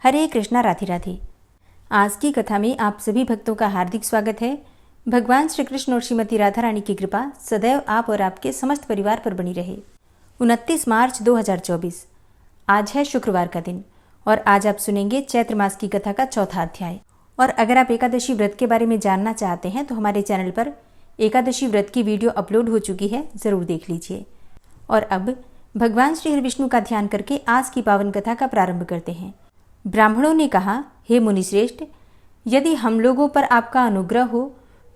हरे कृष्णा, राधे राधे। आज की कथा में आप सभी भक्तों का हार्दिक स्वागत है। भगवान श्री कृष्ण और श्रीमती राधा रानी की कृपा सदैव आप और आपके समस्त परिवार पर बनी रहे। 29 मार्च 2024 आज है शुक्रवार का दिन और आज आप सुनेंगे चैत्र मास की कथा का चौथा अध्याय। और अगर आप एकादशी व्रत के बारे में जानना चाहते हैं तो हमारे चैनल पर एकादशी व्रत की वीडियो अपलोड हो चुकी है, ज़रूर देख लीजिए। और अब भगवान श्री हरि विष्णु का ध्यान करके आज की पावन कथा का प्रारंभ करते हैं। ब्राह्मणों ने कहा, हे मुनिश्रेष्ठ, यदि हम लोगों पर आपका अनुग्रह हो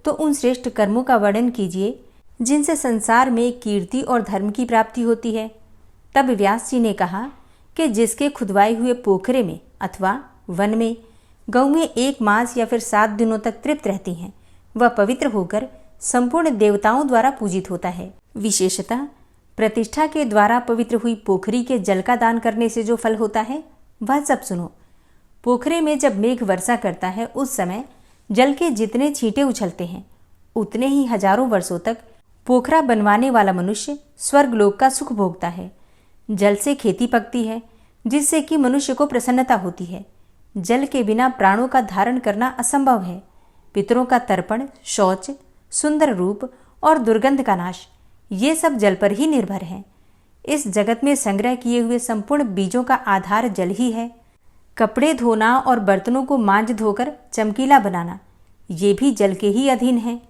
तो उन श्रेष्ठ कर्मों का वर्णन कीजिए जिनसे संसार में कीर्ति और धर्म की प्राप्ति होती है। तब व्यास जी ने कहा कि जिसके खुदवाए हुए पोखरे में अथवा वन में गौएं 1 मास या फिर 7 दिनों तक तृप्त रहती हैं, वह पवित्र होकर संपूर्ण देवताओं द्वारा पूजित होता है। विशेषतः प्रतिष्ठा के द्वारा पवित्र हुई पोखरी के जल का दान करने से जो फल होता है वह सब सुनो। पोखरे में जब मेघ वर्षा करता है उस समय जल के जितने छींटे उछलते हैं उतने ही हजारों वर्षों तक पोखरा बनवाने वाला मनुष्य स्वर्गलोक का सुख भोगता है। जल से खेती पकती है जिससे कि मनुष्य को प्रसन्नता होती है। जल के बिना प्राणों का धारण करना असंभव है। पितरों का तर्पण, शौच, सुंदर रूप और दुर्गंध का नाश, ये सब जल पर ही निर्भर है। इस जगत में संग्रह किए हुए संपूर्ण बीजों का आधार जल ही है। कपड़े धोना और बर्तनों को मांज धोकर चमकीला बनाना, ये भी जल के ही अधीन है।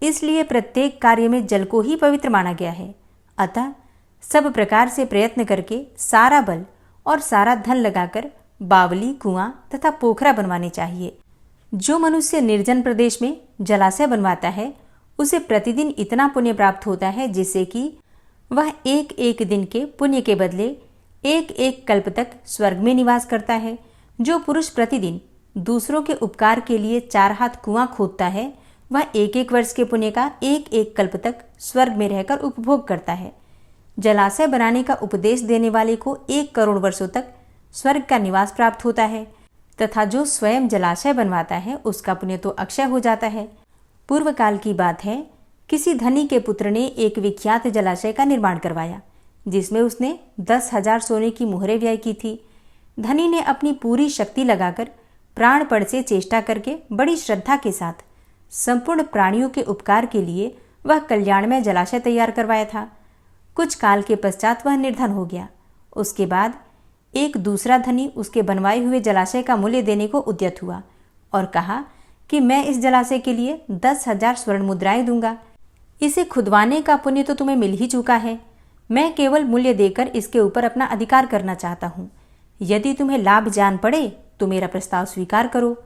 इसलिए प्रत्येक कार्य में जल को ही पवित्र माना गया है। अतः सब प्रकार से प्रयत्न करके सारा बल और सारा धन लगाकर बावली, कुआं तथा पोखरा बनवाने चाहिए। जो मनुष्य निर्जन प्रदेश में जलाशय बनवाता है उसे प्रतिदिन इतना पुण्य प्राप्त होता है जिससे कि वह एक एक दिन के पुण्य के बदले एक एक कल्प तक स्वर्ग में निवास करता है। जो पुरुष प्रतिदिन दूसरों के उपकार के लिए 4 हाथ कुआं खोदता है वह एक एक वर्ष के पुण्य का एक एक कल्प तक स्वर्ग में रहकर उपभोग करता है। जलाशय बनाने का उपदेश देने वाले को 1 करोड़ वर्षों तक स्वर्ग का निवास प्राप्त होता है तथा जो स्वयं जलाशय बनवाता है उसका पुण्य तो अक्षय हो जाता है। पूर्व काल की बात है, किसी धनी के पुत्र ने एक विख्यात जलाशय का निर्माण करवाया जिसमें उसने 10,000 सोने की मुहरें व्यय की थी। धनी ने अपनी पूरी शक्ति लगाकर प्राणपण से चेष्टा करके बड़ी श्रद्धा के साथ संपूर्ण प्राणियों के उपकार के लिए वह कल्याणमय जलाशय तैयार करवाया था। कुछ काल के पश्चात वह निर्धन हो गया। उसके बाद एक दूसरा धनी उसके बनवाए हुए जलाशय का मूल्य देने को उद्यत हुआ और कहा कि मैं इस जलाशय के लिए 10,000 स्वर्ण मुद्राएं दूंगा। इसे खुदवाने का पुण्य तो तुम्हें मिल ही चुका है, मैं केवल मूल्य देकर इसके ऊपर अपना अधिकार करना चाहता हूँ। यदि तुम्हें लाभ जान पड़े तो मेरा प्रस्ताव स्वीकार करो।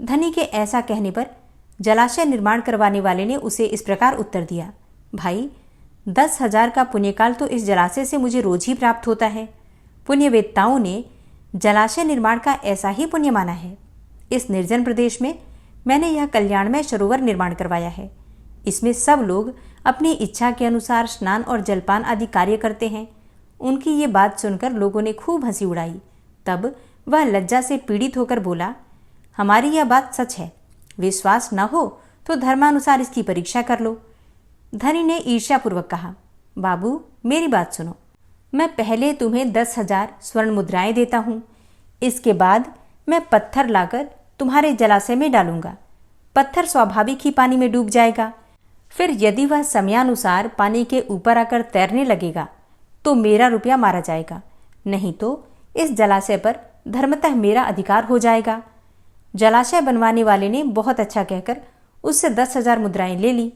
धनी के ऐसा कहने पर जलाशय निर्माण करवाने वाले ने उसे इस प्रकार उत्तर दिया, भाई 10,000 का पुण्यकाल तो इस जलाशय से मुझे रोज ही प्राप्त होता है। पुण्यवेत्ताओं ने जलाशय निर्माण का ऐसा ही पुण्य माना है। इस निर्जन प्रदेश में मैंने यह कल्याणमय सरोवर निर्माण करवाया है। इसमें सब लोग अपनी इच्छा के अनुसार स्नान और जलपान आदि कार्य करते हैं। उनकी ये बात सुनकर लोगों ने खूब हंसी उड़ाई। तब वह लज्जा से पीड़ित होकर बोला, हमारी यह बात सच है, विश्वास न हो तो धर्मानुसार इसकी परीक्षा कर लो। धनी ने ईर्ष्यापूर्वक कहा, बाबू मेरी बात सुनो, मैं पहले तुम्हें 10,000 स्वर्ण मुद्राएं देता हूँ। इसके बाद मैं पत्थर लाकर तुम्हारे जलाशय में डालूंगा। पत्थर स्वाभाविक ही पानी में डूब जाएगा। फिर यदि वह समयानुसार पानी के ऊपर आकर तैरने लगेगा तो मेरा रुपया मारा जाएगा, नहीं तो इस जलाशय पर धर्मतः मेरा अधिकार हो जाएगा। जलाशय बनवाने वाले ने बहुत अच्छा कहकर उससे 10,000 मुद्राएं ले ली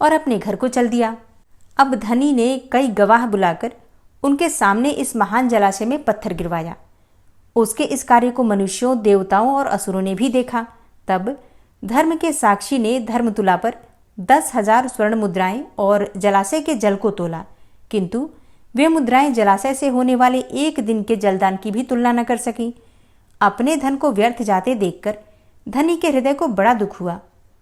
और अपने घर को चल दिया। अब धनी ने कई गवाह बुलाकर उनके सामने इस महान जलाशय में पत्थर गिरवाया। उसके इस कार्य को मनुष्यों, देवताओं और असुरों ने भी देखा। तब धर्म के साक्षी ने धर्मतुला पर 10,000 स्वर्ण मुद्राएं और जलाशय के जल को तोला, किंतु वे मुद्राएं जलाशय से होने वाले 1 दिन के जलदान की भी तुलना न कर सकी। अपने धन को व्यर्थ जाते देखकर धनी के हृदय को बड़ा दुख हुआ।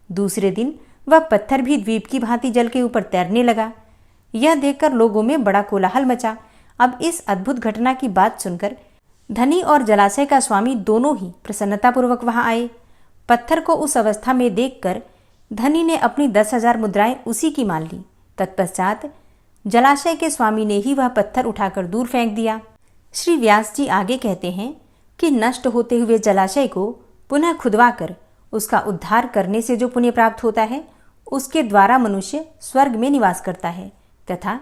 दूसरे दिन वह पत्थर भी द्वीप की भांति जल के ऊपर तैरने लगा। यह देखकर लोगों में बड़ा कोलाहल मचा। अब इस अद्भुत घटना की बात सुनकर धनी और जलाशय का स्वामी दोनों ही प्रसन्नतापूर्वक वहां आए। पत्थर को उस अवस्था में देखकर धनी ने अपनी 10,000 मुद्राएं उसी की मान ली। तत्पश्चात जलाशय के स्वामी ने ही वह पत्थर उठाकर दूर फेंक दिया। श्री व्यास जी आगे कहते हैं कि नष्ट होते हुए जलाशय को पुनः खुदवाकर उसका उद्धार करने से जो पुण्य प्राप्त होता है, उसके द्वारा मनुष्य स्वर्ग में निवास करता है तथा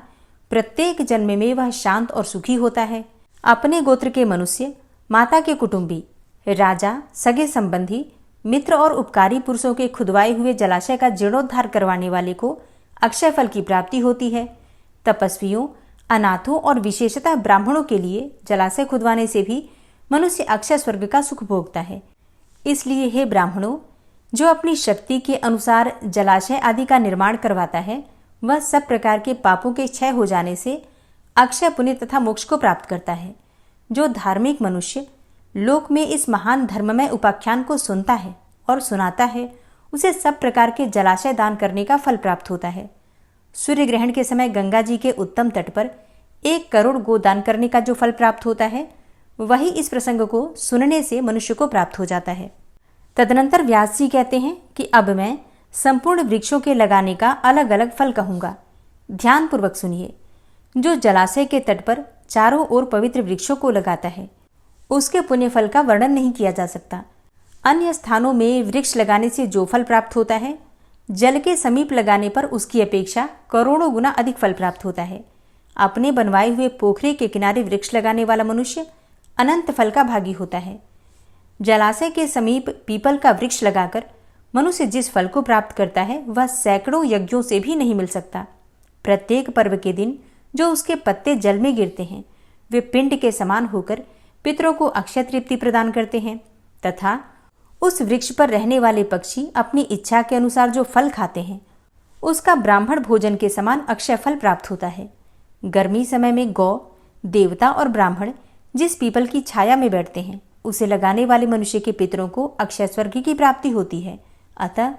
प्रत्येक जन्म में वह शांत और सुखी होता है। अपने गोत्र के मनुष्य, माता के कुटुंबी, राजा, सगे संबंधी, मित्र और उपकारी पुरुषों के खुदवाए हुए जलाशय का जीर्णोद्धार करवाने वाले को अक्षय फल की प्राप्ति होती है। तपस्वियों, अनाथों और विशेषतः ब्राह्मणों के लिए जलाशय खुदवाने से भी मनुष्य अक्षय स्वर्ग का सुख भोगता है। इसलिए हे ब्राह्मणों, जो अपनी शक्ति के अनुसार जलाशय आदि का निर्माण करवाता है, वह सब प्रकार के पापों के क्षय हो जाने से अक्षय पुण्य तथा मोक्ष को प्राप्त करता है। जो धार्मिक मनुष्य लोक में इस महान धर्ममय उपाख्यान को सुनता है और सुनाता है, उसे सब प्रकार के जलाशय दान करने का फल प्राप्त होता है। सूर्य ग्रहण के समय गंगा जी के उत्तम तट पर 1 करोड़ गोदान करने का जो फल प्राप्त होता है, वही इस प्रसंग को सुनने से मनुष्य को प्राप्त हो जाता है। तदनंतर व्यास जी कहते हैं कि अब मैं संपूर्ण वृक्षों के लगाने का अलग अलग फल कहूंगा। ध्यानपूर्वक सुनिए। जो जलाशय के तट पर चारों ओर पवित्र वृक्षों को लगाता है, उसके पुण्य फल का वर्णन नहीं किया जा सकता। अन्य स्थानों में वृक्ष लगाने से जो फल प्राप्त होता है, जल के समीप लगाने पर उसकी अपेक्षा करोड़ों गुना अधिक फल प्राप्त होता है। अपने बनवाए हुए पोखरे के किनारे वृक्ष लगाने वाला मनुष्य अनंत फल का भागी होता है। जलाशय के समीप पीपल का वृक्ष लगाकर मनुष्य जिस फल को प्राप्त करता है, वह सैकड़ों यज्ञों से भी नहीं मिल सकता। प्रत्येक पर्व के दिन जो उसके पत्ते जल में गिरते हैं, वे पिंड के समान होकर पितरों को अक्षय तृप्ति प्रदान करते हैं तथा उस वृक्ष पर रहने वाले पक्षी अपनी इच्छा के अनुसार जो फल खाते हैं, उसका ब्राह्मण भोजन के समान अक्षय फल प्राप्त होता है। गर्मी समय में गौ, देवता और ब्राह्मण जिस पीपल की छाया में बैठते हैं, उसे लगाने वाले मनुष्य के पितरों को अक्षय स्वर्ग की प्राप्ति होती है। अतः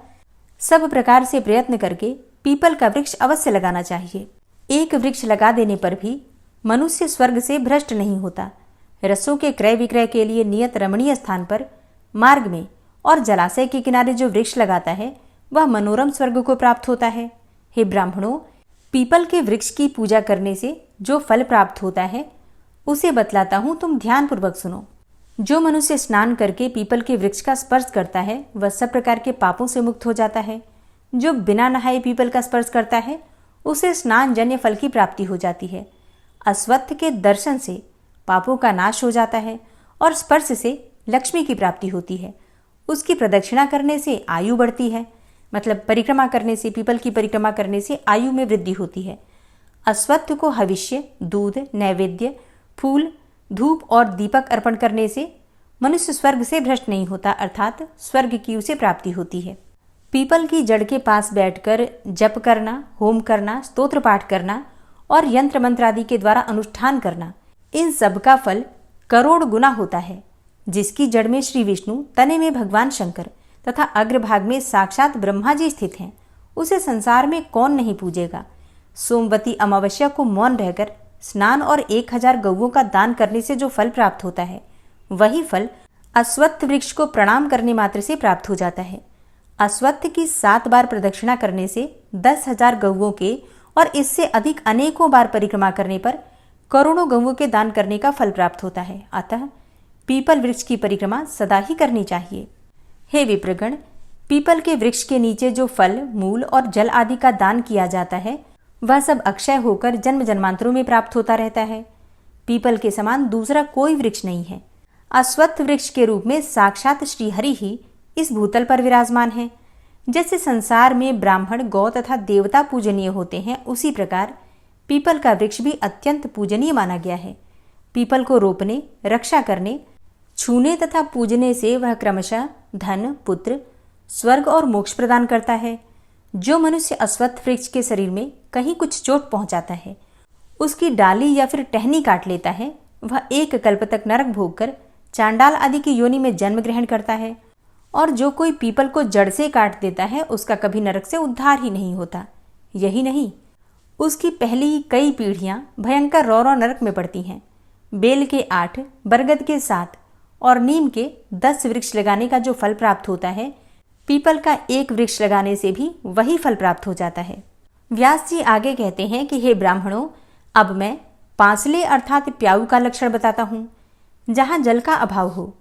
सब प्रकार से प्रयत्न करके पीपल का वृक्ष अवश्य लगाना चाहिए। एक वृक्ष लगा देने पर भी मनुष्य स्वर्ग से भ्रष्ट नहीं होता। रसों के क्रय विक्रय के लिए नियत रमणीय स्थान पर, मार्ग में और जलाशय के किनारे जो वृक्ष लगाता है, वह मनोरम स्वर्ग को प्राप्त होता है। हे ब्राह्मणों, पीपल के वृक्ष की पूजा करने से जो फल प्राप्त होता है, उसे बतलाता हूं, तुम ध्यानपूर्वक सुनो। जो मनुष्य स्नान करके पीपल के वृक्ष का स्पर्श करता है, वह सब प्रकार के पापों से मुक्त हो जाता है। जो बिना नहाए पीपल का स्पर्श करता है, उसे स्नान जन्य फल की प्राप्ति हो जाती है। अश्वत्थ के दर्शन से पापों का नाश हो जाता है और स्पर्श से लक्ष्मी की प्राप्ति होती है। उसकी प्रदक्षिणा करने से आयु बढ़ती है, मतलब परिक्रमा करने से, पीपल की परिक्रमा करने से आयु में वृद्धि होती है। अश्वत्थ को हविष्य, दूध, नैवेद्य, फूल, धूप और दीपक अर्पण करने से मनुष्य स्वर्ग से भ्रष्ट नहीं होता, अर्थात स्वर्ग की उसे प्राप्ति होती है। पीपल की जड़ के पास बैठकर जप करना, होम करना, स्तोत्र पाठ करना और यंत्र मंत्र आदि के द्वारा अनुष्ठान करना, इन सब का फल करोड़ गुना होता है। जिसकी जड़ में श्री विष्णु, तने में भगवान शंकर तथा अग्रभाग में साक्षात ब्रह्मा जी स्थित हैं, उसे संसार में कौन नहीं पूजेगा। सोमवती अमावस्या को मौन रहकर स्नान और 1000 गौओं का दान करने से जो फल प्राप्त होता है, वही फल अश्वत्थ वृक्ष को प्रणाम करने मात्र से प्राप्त हो जाता है। अश्वत्थ की 7 बार प्रदक्षिणा करने से 10,000 गौओं के और इससे अधिक अनेकों बार परिक्रमा करने पर करोड़ों गौओं के दान करने का फल प्राप्त होता है। अतः पीपल वृक्ष की परिक्रमा सदा ही करनी चाहिए। हे विप्रगण, पीपल के वृक्ष के नीचे जो फल, मूल और जल आदि का दान किया जाता है, वह सब अक्षय होकर जन्म जन्मांतरों में प्राप्त होता रहता है। पीपल के समान दूसरा कोई वृक्ष नहीं है। अश्वत्थ वृक्ष के रूप में साक्षात श्रीहरि ही इस भूतल पर विराजमान है। जैसे संसार में ब्राह्मण, गौ तथा देवता पूजनीय होते हैं, उसी प्रकार पीपल का वृक्ष भी अत्यंत पूजनीय माना गया है। पीपल को रोपने, रक्षा करने, छूने तथा पूजने से वह क्रमशः धन, पुत्र, स्वर्ग और मोक्ष प्रदान करता है। जो मनुष्य अश्वत्थ वृक्ष के शरीर में कहीं कुछ चोट पहुंचाता है, उसकी डाली या फिर टहनी काट लेता है, वह 1 कल्प तक नरक भोगकर चांडाल आदि की योनि में जन्म ग्रहण करता है। और जो कोई पीपल को जड़ से काट देता है, उसका कभी नरक से उद्धार ही नहीं होता। यही नहीं, उसकी पहली कई पीढ़ियां भयंकर रौरव नरक में पड़ती हैं। बेल के 8, बरगद के 7 और नीम के 10 वृक्ष लगाने का जो फल प्राप्त होता है, पीपल का 1 वृक्ष लगाने से भी वही फल प्राप्त हो जाता है। व्यास जी आगे कहते हैं कि हे ब्राह्मणों, अब मैं पांसले अर्थात प्याऊ का लक्षण बताता हूँ। जहाँ जल का अभाव हो।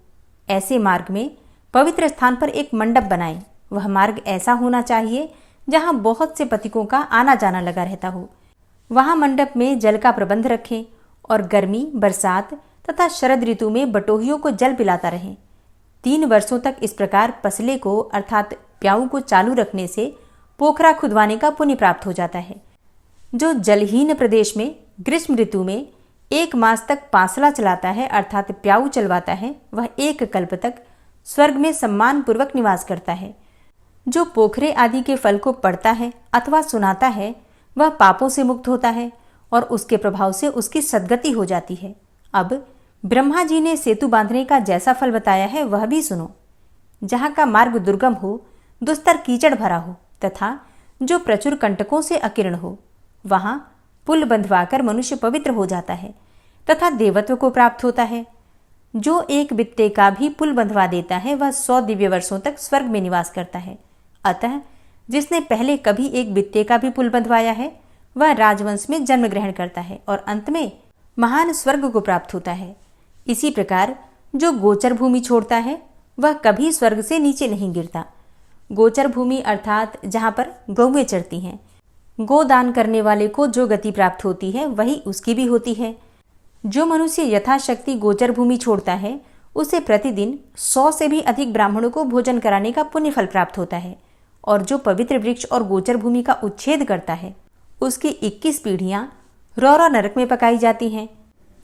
ऐसे मार्ग में पवित्र स्थान पर एक मंडप बनाएं। वह मार्ग ऐसा होना चाहिए जहाँ बहुत से पथिकों का आना जाना लगा रहता हो। वहाँ मंडप में जल का प्रबंध रखें और गर्मी, बरसात तथा शरद ऋतु में बटोहियों को जल पिलाता रहें। 3 वर्षों तक इस प्रकार पसले को अर्थात प्याऊ को चालू रखने से पोखरा खुदवाने का पुण्य प्राप्त हो जाता है। जो जलहीन प्रदेश में ग्रीष्म ऋतु में 1 मास तक पासला चलाता है अर्थात प्याऊ चलवाता है, वह 1 कल्प तक स्वर्ग में सम्मान पूर्वक निवास करता है। जो पोखरे आदि के फल को पढ़ता है अथवा सुनाता है वह पापों से मुक्त होता है और उसके प्रभाव से उसकी सद्गति हो जाती है। अब ब्रह्मा जी ने सेतु बांधने का जैसा फल बताया है वह भी सुनो। जहाँ का मार्ग दुर्गम हो, दुस्तर कीचड़ भरा हो तथा जो प्रचुर कंटकों से अकीर्ण हो, वहाँ पुल बंधवाकर मनुष्य पवित्र हो जाता है तथा देवत्व को प्राप्त होता है। जो एक बित्ते का भी पुल बंधवा देता है वह 100 दिव्य वर्षों तक स्वर्ग में निवास करता है। अतः जिसने पहले कभी एक बित्ते का भी पुल बंधवाया है वह राजवंश में जन्म ग्रहण करता है और अंत में महान स्वर्ग को प्राप्त होता है। इसी प्रकार जो गोचर भूमि छोड़ता है वह कभी स्वर्ग से नीचे नहीं गिरता। गोचर भूमि अर्थात जहाँ पर गौएं चरती हैं। गोदान करने वाले को जो गति प्राप्त होती है वही उसकी भी होती है। जो मनुष्य यथाशक्ति गोचर भूमि छोड़ता है उसे प्रतिदिन 100 से भी अधिक ब्राह्मणों को भोजन कराने का पुण्य फल प्राप्त होता है। और जो पवित्र वृक्ष और गोचर भूमि का उच्छेद करता है उसकी 21 पीढ़ियां रौरा नरक में पकाई जाती हैं।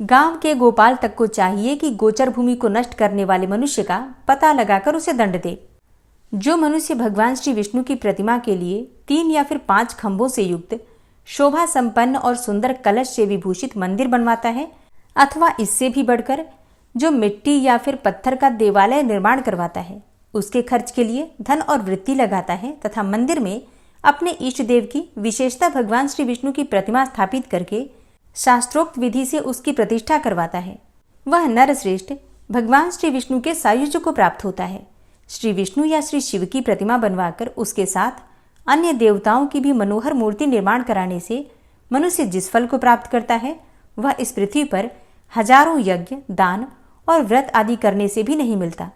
गांव के गोपाल तक को चाहिए कि गोचर भूमि को नष्ट करने वाले मनुष्य का पता लगाकर उसे दंड दे। जो मनुष्य भगवान श्री विष्णु की प्रतिमा के लिए 3 या फिर 5 खंभों से युक्त शोभा संपन्न और सुंदर कलश से विभूषित मंदिर बनवाता है अथवा इससे भी बढ़कर जो मिट्टी या फिर पत्थर का देवालय निर्माण करवाता है, उसके खर्च के लिए धन और वृत्ति लगाता है तथा मंदिर में अपने इष्ट देव की विशेषता भगवान श्री विष्णु की प्रतिमा स्थापित करके शास्त्रोक्त विधि से उसकी प्रतिष्ठा करवाता है, वह नर श्रेष्ठ भगवान श्री विष्णु के सायुज्य को प्राप्त होता है। श्री विष्णु या श्री शिव की प्रतिमा बनवाकर उसके साथ अन्य देवताओं की भी मनोहर मूर्ति निर्माण कराने से मनुष्य जिस फल को प्राप्त करता है वह इस पृथ्वी पर हजारों यज्ञ, दान और व्रत आदि करने से भी नहीं मिलता।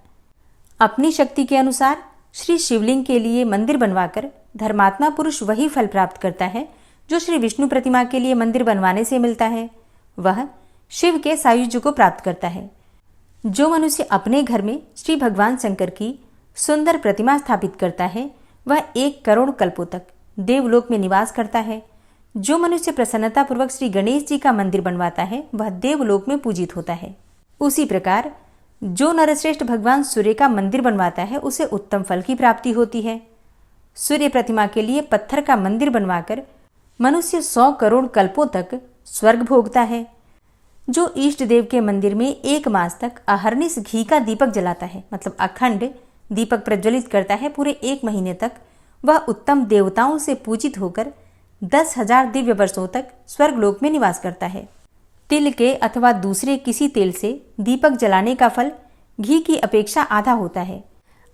अपनी शक्ति के अनुसार श्री शिवलिंग के लिए मंदिर बनवाकर धर्मात्मा पुरुष वही फल प्राप्त करता है जो श्री विष्णु प्रतिमा के लिए मंदिर बनवाने से मिलता है। वह शिव के सायुज्य को प्राप्त करता है। जो मनुष्य अपने घर में श्री भगवान शंकर की सुंदर प्रतिमा स्थापित करता है वह 1 करोड़ कल्पों तक देवलोक में निवास करता है। जो मनुष्य प्रसन्नता पूर्वक श्री गणेश जी का मंदिर बनवाता है वह देवलोक में पूजित होता है। उसी प्रकार जो नरश्रेष्ठ भगवान सूर्य का मंदिर बनवाता है उसे उत्तम फल की प्राप्ति होती है। सूर्य प्रतिमा के लिए पत्थर का मंदिर बनवाकर मनुष्य 100 करोड़ कल्पों तक स्वर्ग भोगता है। जो इष्ट देव के मंदिर में 1 मास तक अहर्निश घी का दीपक जलाता है, मतलब अखंड दीपक प्रज्वलित करता है पूरे 1 महीने तक, वह उत्तम देवताओं से पूजित होकर 10,000 दिव्य वर्षों तक स्वर्गलोक में निवास करता है। तिल के अथवा दूसरे किसी तेल से दीपक जलाने का फल घी की अपेक्षा आधा होता है,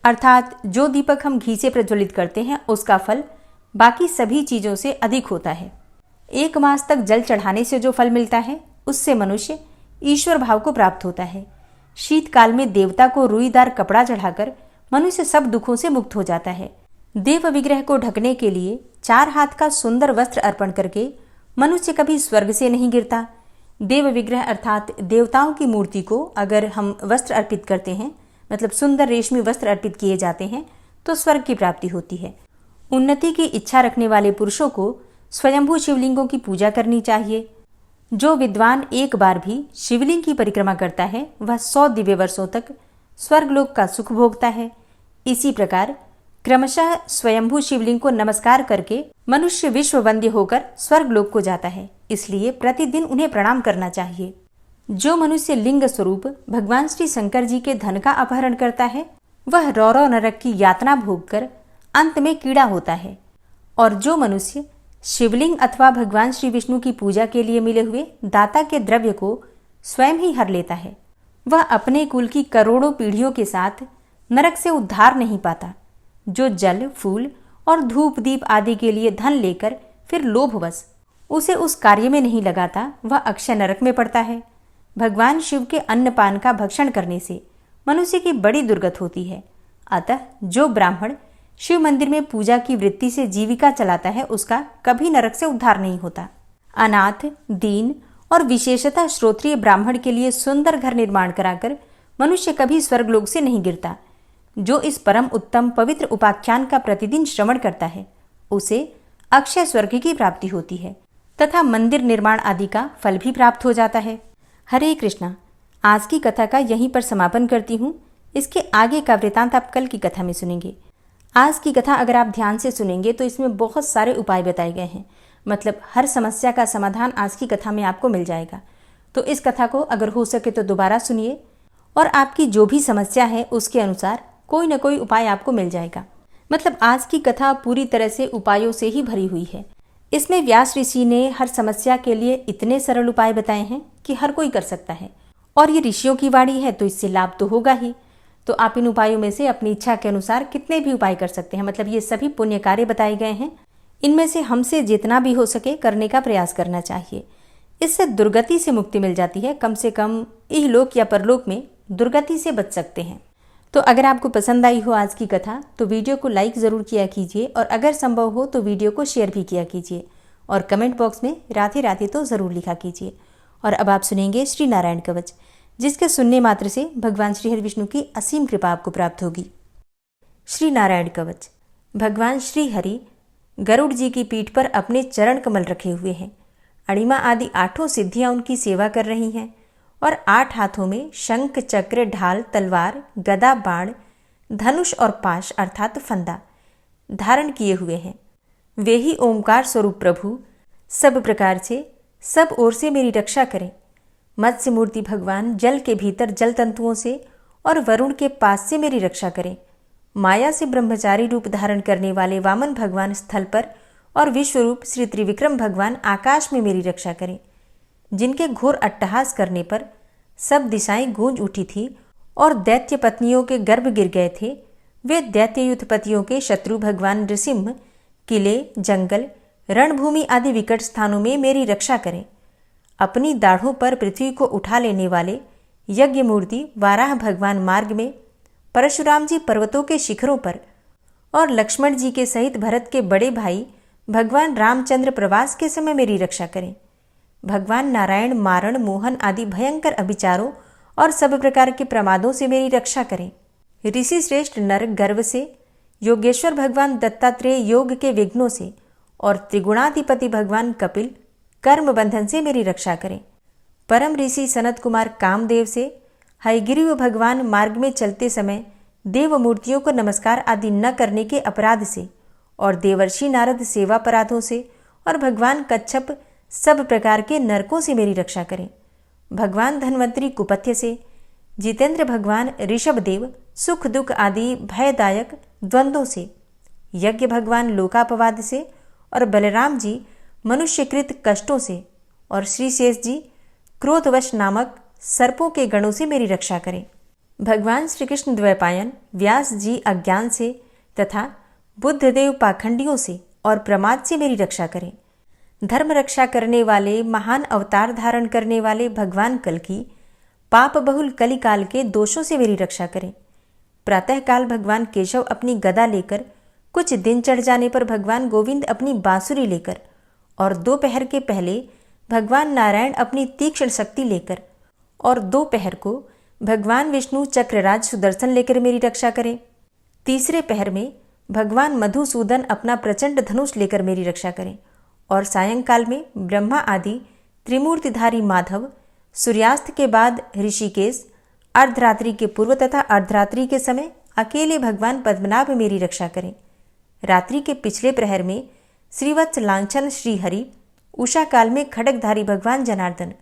अर्थात जो दीपक हम घी से प्रज्वलित करते हैं उसका फल बाकी सभी चीजों से अधिक होता है। 1 मास तक जल चढ़ाने से जो फल मिलता है उससे मनुष्य ईश्वर भाव को प्राप्त होता है। शीतकाल में देवता को रुईदार कपड़ा चढ़ाकर मनुष्य सब दुखों से मुक्त हो जाता है। देव विग्रह को ढकने के लिए 4 हाथ का सुंदर वस्त्र अर्पण करके मनुष्य कभी स्वर्ग से नहीं गिरता। देव विग्रह अर्थात देवताओं की मूर्ति को अगर हम वस्त्र अर्पित करते हैं, मतलब सुंदर रेशमी वस्त्र अर्पित किए जाते हैं, तो स्वर्ग की प्राप्ति होती है। उन्नति की इच्छा रखने वाले पुरुषों को स्वयंभू शिवलिंगों की पूजा करनी चाहिए। जो विद्वान एक बार भी शिवलिंग की परिक्रमा करता है वह 100 दिव्य वर्षों तक स्वर्गलोक का सुख भोगता है। इसी प्रकार क्रमशः स्वयंभू शिवलिंग को नमस्कार करके मनुष्य विश्व वंद्य होकर स्वर्गलोक को जाता है, इसलिए प्रतिदिन उन्हें प्रणाम करना चाहिए। जो मनुष्य लिंग स्वरूप भगवान श्री शंकर जी के धन का अपहरण करता है वह रौरव नरक की यातना भोगकर अंत में कीड़ा होता है। और जो मनुष्य शिवलिंग अथवा भगवान श्री विष्णु की पूजा के लिए मिले हुए दाता के द्रव्य को स्वयं ही हर लेता है वह अपने कुल की करोड़ों पीढ़ियों के साथ नरक से उद्धार नहीं पाता। जो जल, फूल और धूप दीप आदि के लिए धन लेकर फिर लोभवश उसे उस कार्य में नहीं लगाता वह अक्षय नरक में पड़ता है। भगवान शिव के अन्नपान का भक्षण करने से मनुष्य की बड़ी दुर्गत होती है। अतः जो ब्राह्मण शिव मंदिर में पूजा की वृत्ति से जीविका चलाता है उसका कभी नरक से उद्धार नहीं होता। अनाथ, दीन और विशेषतः श्रोत्रिय ब्राह्मण के लिए सुंदर घर निर्माण कराकर मनुष्य कभी स्वर्गलोक से नहीं गिरता। जो इस परम उत्तम पवित्र उपाख्यान का प्रतिदिन श्रवण करता है उसे अक्षय स्वर्ग की प्राप्ति होती है तथा मंदिर निर्माण आदि का फल भी प्राप्त हो जाता है। हरे कृष्णा। आज की कथा का यहीं पर समापन करती हूँ। इसके आगे का वृतांत आप कल की कथा में सुनेंगे। आज की कथा अगर आप ध्यान से सुनेंगे तो इसमें बहुत सारे उपाय बताए गए हैं, मतलब हर समस्या का समाधान आज की कथा में आपको मिल जाएगा। तो इस कथा को अगर हो सके तो दोबारा सुनिए और आपकी जो भी समस्या है उसके अनुसार कोई न कोई उपाय आपको मिल जाएगा। मतलब आज की कथा पूरी तरह से उपायों से ही भरी हुई है। इसमें व्यास ऋषि ने हर समस्या के लिए इतने सरल उपाय बताए हैं कि हर कोई कर सकता है, और ये ऋषियों की वाणी है तो इससे लाभ तो होगा ही। तो आप इन उपायों में से अपनी इच्छा के अनुसार कितने भी उपाय कर सकते हैं। मतलब ये सभी पुण्य कार्य बताए गए हैं, इनमें से हमसे जितना भी हो सके करने का प्रयास करना चाहिए। इससे दुर्गति से मुक्ति मिल जाती है, कम से कम इहलोक या परलोक में दुर्गति से बच सकते हैं। तो अगर आपको पसंद आई हो आज की कथा तो वीडियो को लाइक ज़रूर किया कीजिए, और अगर संभव हो तो वीडियो को शेयर भी किया कीजिए, और कमेंट बॉक्स में राधे राधे तो ज़रूर लिखा कीजिए। और अब आप सुनेंगे श्री नारायण कवच, जिसके सुनने मात्र से भगवान श्री हरि विष्णु की असीम कृपा आपको प्राप्त होगी। श्री नारायण कवच। भगवान श्री हरि गरुड़ जी की पीठ पर अपने चरण कमल रखे हुए हैं। अणिमा आदि 8 सिद्धियां उनकी सेवा कर रही हैं, और 8 हाथों में शंख, चक्र, ढाल, तलवार, गदा, बाण, धनुष और पाश अर्थात फंदा धारण किए हुए हैं। वे ही ओंकार स्वरूप प्रभु सब प्रकार से सब ओर से मेरी रक्षा करें। मत्स्य मूर्ति भगवान जल के भीतर जल तंतुओं से और वरुण के पास से मेरी रक्षा करें। माया से ब्रह्मचारी रूप धारण करने वाले वामन भगवान स्थल पर और विश्वरूप श्री त्रिविक्रम भगवान आकाश में मेरी रक्षा करें। जिनके घोर अट्टहास करने पर सब दिशाएं गूंज उठी थी और दैत्य पत्नियों के गर्भ गिर गए थे, वे दैत्य युद्धपतियों के शत्रु भगवान नृसिंह किले, जंगल, रणभूमि आदि विकट स्थानों में मेरी रक्षा करें। अपनी दाढ़ों पर पृथ्वी को उठा लेने वाले यज्ञ मूर्ति वाराह भगवान मार्ग में, परशुराम जी पर्वतों के शिखरों पर और लक्ष्मण जी के सहित भरत के बड़े भाई भगवान रामचंद्र प्रवास के समय मेरी रक्षा करें। भगवान नारायण मारण, मोहन आदि भयंकर अभिचारों और सब प्रकार के प्रमादों से मेरी रक्षा करें। ऋषि श्रेष्ठ नर गर्व से, योगेश्वर भगवान दत्तात्रेय योग के विघ्नों से और त्रिगुणाधिपति भगवान कपिल कर्म बंधन से मेरी रक्षा करें। परम ऋषि सनत कुमार कामदेव से, हयग्रीव भगवान मार्ग में चलते समय देव मूर्तियों को नमस्कार आदि न करने के अपराध से और देवर्षि नारद सेवा अपराधों से और भगवान कच्छप सब प्रकार के नरकों से मेरी रक्षा करें। भगवान धन्वंतरी कुपथ्य से, जितेंद्र भगवान ऋषभदेव सुख दुख आदि भयदायक द्वंद्वों से, यज्ञ भगवान लोकापवाद से और बलराम जी मनुष्यकृत कष्टों से और श्री शेष जी क्रोधवश नामक सर्पों के गणों से मेरी रक्षा करें। भगवान श्री कृष्ण द्वैपायन व्यास जी अज्ञान से तथा बुद्धदेव पाखंडियों से और प्रमाद से मेरी रक्षा करें। धर्म रक्षा करने वाले महान अवतार धारण करने वाले भगवान कल्कि पाप बहुल कलिकाल के दोषों से मेरी रक्षा करें। प्रातःकाल भगवान केशव अपनी गदा लेकर, कुछ दिन चढ़ जाने पर भगवान गोविंद अपनी बांसुरी लेकर और दोपहर के पहले भगवान नारायण अपनी तीक्ष्ण शक्ति लेकर और दोपहर को भगवान विष्णु चक्रराज सुदर्शन लेकर मेरी रक्षा करें। तीसरे पहर में भगवान मधुसूदन अपना प्रचंड धनुष लेकर मेरी रक्षा करें और सायंकाल में ब्रह्मा आदि त्रिमूर्तिधारी माधव, सूर्यास्त के बाद ऋषिकेश, अर्धरात्रि के पूर्व तथा अर्धरात्रि के समय अकेले भगवान पद्मनाभ मेरी रक्षा करें। रात्रि के पिछले प्रहर में श्रीवत्स लांछन श्रीहरि, उषा काल में खड्गधारी भगवान जनार्दन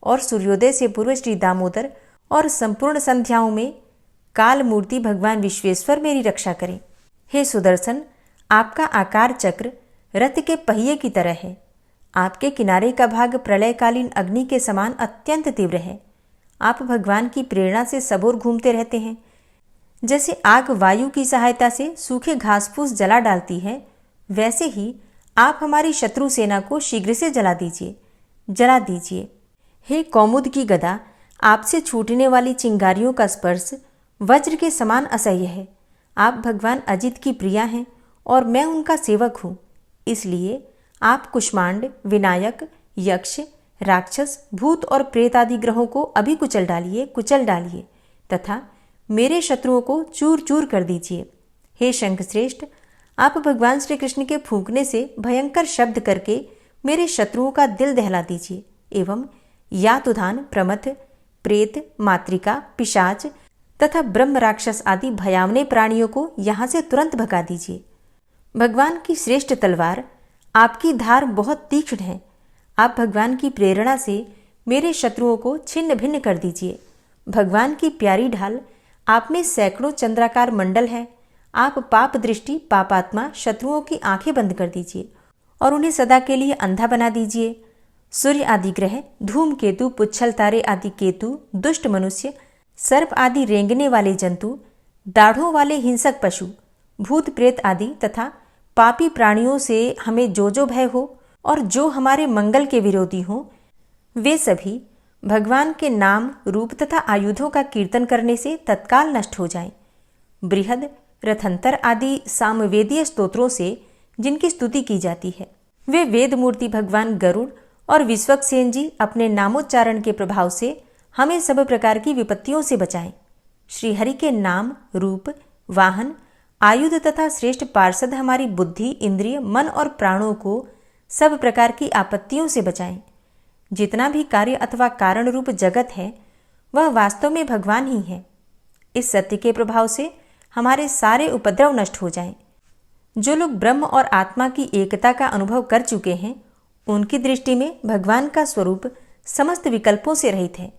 और सूर्योदय से पूर्व श्री दामोदर और संपूर्ण संध्याओं में काल मूर्ति भगवान विश्वेश्वर मेरी रक्षा करें। हे सुदर्शन, आपका आकार चक्र रथ के पहिए की तरह है। आपके किनारे का भाग प्रलयकालीन अग्नि के समान अत्यंत तीव्र है। आप भगवान की प्रेरणा से सबोर घूमते रहते हैं। जैसे आग वायु की सहायता से सूखे घास फूस जला डालती है, वैसे ही आप हमारी शत्रु सेना को शीघ्र से जला दीजिए। हे कौमुद की गदा, आपसे छूटने वाली चिंगारियों का स्पर्श वज्र के समान असह्य है। आप भगवान अजित की प्रिया हैं और मैं उनका सेवक हूँ। इसलिए आप कुष्मांड, विनायक, यक्ष, राक्षस, भूत और प्रेत आदि ग्रहों को अभी कुचल डालिए तथा मेरे शत्रुओं को चूर चूर कर दीजिए। हे शंखश्रेष्ठ, आप भगवान श्री कृष्ण के फूंकने से भयंकर शब्द करके मेरे शत्रुओं का दिल दहला दीजिए एवं यातुधान, प्रमथ, प्रेत, मातृका, पिशाच तथा ब्रह्म राक्षस आदि भयावने प्राणियों को यहाँ से तुरंत भगा दीजिए। भगवान की श्रेष्ठ तलवार, आपकी धार बहुत तीक्ष्ण है। आप भगवान की प्रेरणा से मेरे शत्रुओं को छिन्न भिन्न कर दीजिए। भगवान की प्यारी ढाल, आप में सैकड़ों चंद्राकार मंडल है। आप पाप दृष्टि, पापात्मा शत्रुओं की आंखें बंद कर दीजिए और उन्हें सदा के लिए अंधा बना दीजिए। सूर्य आदि ग्रह, धूमकेतु, पुच्छल तारे आदि केतु, दुष्ट मनुष्य, सर्प आदि रेंगने वाले जंतु, दाढ़ों वाले हिंसक पशु, भूत प्रेत आदि तथा पापी प्राणियों से हमें जो भय हो और जो हमारे मंगल के विरोधी हों, वे सभी भगवान के नाम, रूप तथा आयुधों का कीर्तन करने से तत्काल नष्ट हो जाएं। बृहद, रथंतर आदि सामवेदीय स्तोत्रों से जिनकी स्तुति की जाती है, वे वेद मूर्ति भगवान गरुड़ और विश्वक्सेन जी अपने नामोच्चारण के प्रभाव से हमें सब प्रकार की विपत्तियों से बचाएं। श्रीहरि के नाम, रूप, वाहन, आयुध तथा श्रेष्ठ पार्षद हमारी बुद्धि, इंद्रिय, मन और प्राणों को सब प्रकार की आपत्तियों से बचाएं। जितना भी कार्य अथवा कारण रूप जगत है वह वास्तव में भगवान ही है। इस सत्य के प्रभाव से हमारे सारे उपद्रव नष्ट हो जाएं। जो लोग ब्रह्म और आत्मा की एकता का अनुभव कर चुके हैं, उनकी दृष्टि में भगवान का स्वरूप समस्त विकल्पों से रहित है,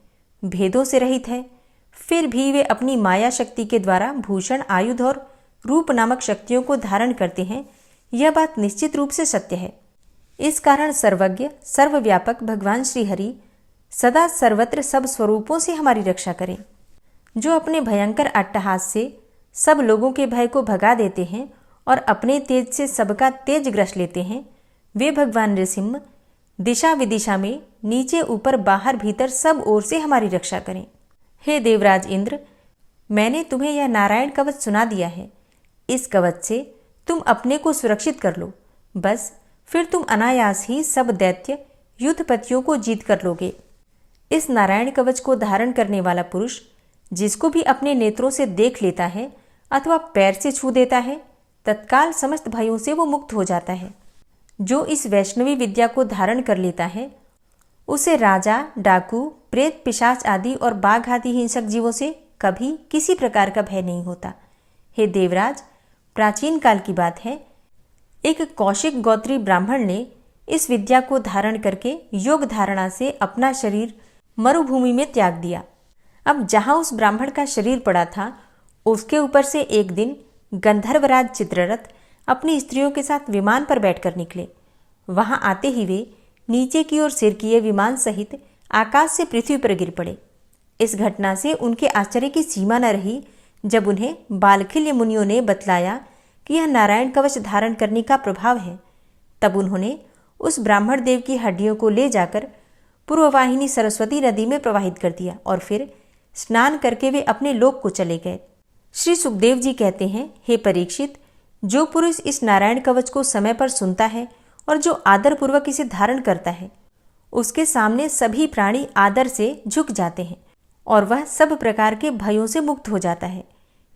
भेदों से रहित है। फिर भी वे अपनी माया शक्ति के द्वारा भूषण, आयुध और रूप नामक शक्तियों को धारण करते हैं। यह बात निश्चित रूप से सत्य है। इस कारण सर्वज्ञ, सर्वव्यापक भगवान श्रीहरि सदा सर्वत्र सब स्वरूपों से हमारी रक्षा करें। जो अपने भयंकर अट्टहास से सब लोगों के भय को भगा देते हैं और अपने तेज से सबका तेज ग्रस लेते हैं, वे भगवान नृसिंह दिशा विदिशा में, नीचे ऊपर, बाहर भीतर सब ओर से हमारी रक्षा करें। हे देवराज इंद्र, मैंने तुम्हें यह नारायण कवच सुना दिया है। इस कवच से तुम अपने को सुरक्षित कर लो। बस फिर तुम अनायास ही सब दैत्य युद्धपतियों को जीत कर लोगे। इस नारायण कवच को धारण करने वाला पुरुष जिसको भी अपने नेत्रों से देख लेता है अथवा पैर से छू देता है, तत्काल समस्त भयों से वो मुक्त हो जाता है। जो इस वैष्णवी विद्या को धारण कर लेता है, उसे राजा, डाकू, प्रेत, पिशाच आदि और बाघ आदि हिंसक जीवों से कभी किसी प्रकार का भय नहीं होता। हे देवराज, प्राचीन काल की बात है, एक कौशिक गोत्री ब्राह्मण ने इस विद्या को धारण करके योग धारणा से अपना शरीर मरुभूमि में त्याग दिया। अब जहां उस ब्राह्मण का शरीर पड़ा था, उसके ऊपर से एक दिन गंधर्वराज चित्ररथ अपनी स्त्रियों के साथ विमान पर बैठकर निकले। वहां आते ही वे नीचे की ओर सिर किए विमान सहित आकाश से पृथ्वी पर गिर पड़े। इस घटना से उनके आश्चर्य की सीमा न रही। जब उन्हें बालखिल्य मुनियों ने बतलाया कि यह नारायण कवच धारण करने का प्रभाव है, तब उन्होंने उस ब्राह्मण देव की हड्डियों को ले जाकर पूर्ववाहिनी सरस्वती नदी में प्रवाहित कर दिया और फिर स्नान करके वे अपने लोक को चले गए। श्री सुखदेव जी कहते हैं, हे परीक्षित, जो पुरुष इस नारायण कवच को समय पर सुनता है और जो आदरपूर्वक इसे धारण करता है, उसके सामने सभी प्राणी आदर से झुक जाते हैं और वह सब प्रकार के भयों से मुक्त हो जाता है।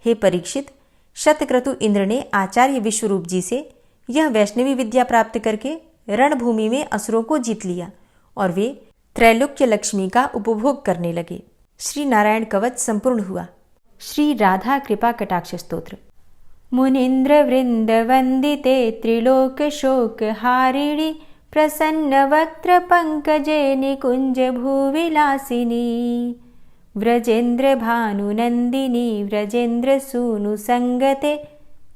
हे परीक्षित, शतक्रतु इंद्र ने आचार्य विश्वरूप जी से यह वैष्णवी विद्या प्राप्त करके रणभूमि में असुरों को जीत लिया और वे त्रैलोक्य लक्ष्मी का उपभोग करने लगे। श्री नारायण कवच संपूर्ण हुआ। श्री राधा कृपा कटाक्ष स्तोत्र। मुनीन्द्र वृंद वंदिते त्रिलोक शोक हारिणी प्रसन्न वक्त्र पंकजे निकुंज भूविलासिनी व्रजेन्द्र भानुनंदिनी व्रजेन्द्र सूनु संगते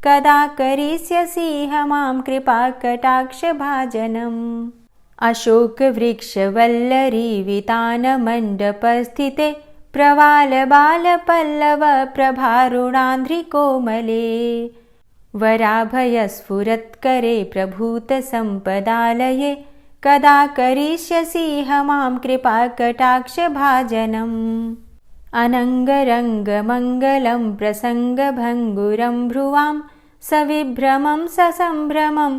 कदा करिष्यसि हमां कृपा कटाक्ष भाजनम्। अशोक वृक्ष वल्लरी वितान मंडपस्थिते प्रवाल बाल पल्लव प्रभारुणांध्रि कोमले वराभय स्फुरत्करे प्रभूत संपदालये कदा करिष्यसि मां कृपाकटाक्षभाजनम्। अनङ्गरङ्गमङ्गलं प्रसङ्गभङ्गुरं भ्रुवां सविभ्रमं ससम्भ्रमं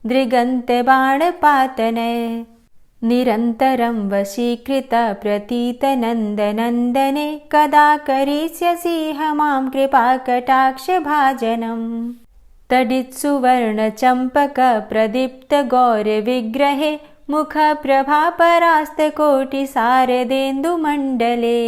दृगन्तबाणपातने। निरन्तरं वशीकृतप्रतीतनन्दनन्दने कदा करिष्यसि मां कृपाकटाक्षभाजनम्। तडित्सुवर्णचम्पकप्रदीप्तगौरविग्रहे मुखप्रभापरास्तकोटिसारदेन्दुमण्डले।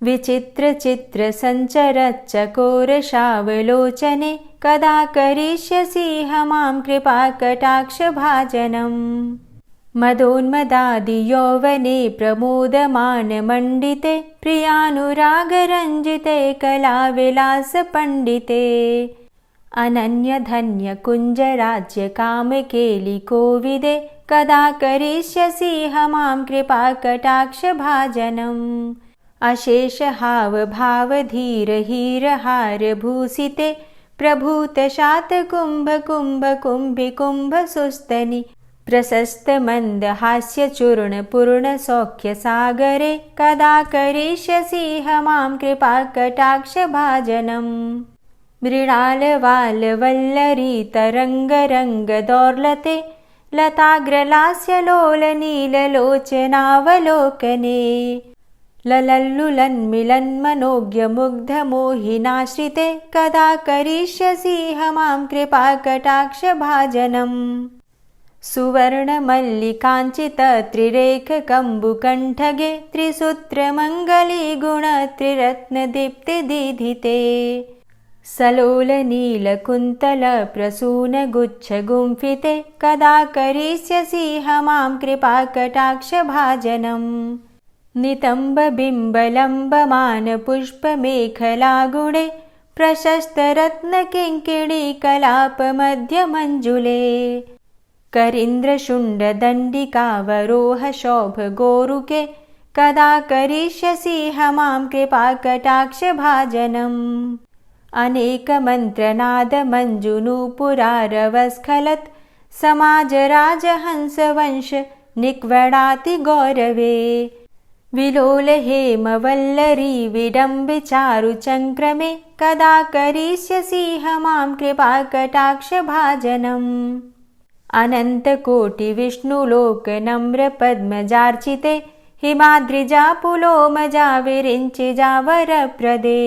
विचित्रचित्रसञ्चरच्चकोरशावलोचने कदा करिष्यसि मां कृपाकटाक्षभाजनम्। मदोन्मदादियौवने प्रमोदमानमण्डिते प्रियानुरागरञ्जिते कलाविलासपण्डिते। अनन्यधन्यकुञ्जराज्यकामकेलिकोविदे कदा करिष्यसि मां कृपाकटाक्षभाजनम्। अशेषहावभावधीरहीरहारभूषिते प्रभूतशातकुम्भकुम्भकुम्भिकुम्भसुस्तनि प्रशस्तमन्दहास्यचूर्णपूर्णसौख्यसागरे कदा करिष्यसि मां कृपाकटाक्षभाजनम्। मृणालवालवल्लरीतरङ्गरङ्गदौर्लते लताग्रलास्यलोलनीललोचनावलोकने ललल्लुलन्मिलन्मनोज्ञमुग्धमोहिनाश्रिते कदा करिष्यसि मां कृपाकटाक्षभाजनम्। सुवर्णमल्लिकाञ्चितत्रिरेखकम्बुकण्ठगे त्रिसूत्रमङ्गलीगुणत्रिरत्नदीप्तिदीधिते सलोलनीलकुन्तलप्रसूनगुच्छगुम्फिते कदा करिष्यसि मां कृपाकटाक्षभाजनम्। नितम्बबिम्बलम्बमानपुष्पमेखलागुणे प्रशस्तरत्नकिङ्किणीकलापमध्यमञ्जुले करीन्द्रशुण्डदण्डिकावरोहशोभगोरुके कदा करिष्यसि मां कृपाकटाक्षभाजनम्। अनेकमन्त्रनादमञ्जुनूपुरारवस्खलत् समाजराजहंसवंश निक्वडातिगौरवे विलोलहेमवल्लरी विडम्बिचारुचङ्क्रमे कदा करिष्यसि मां कृपाकटाक्षभाजनम्। अनन्तकोटिविष्णुलोकनम्रपद्मजार्चिते हिमाद्रिजापुलोमजाविरिञ्चिजावरप्रदे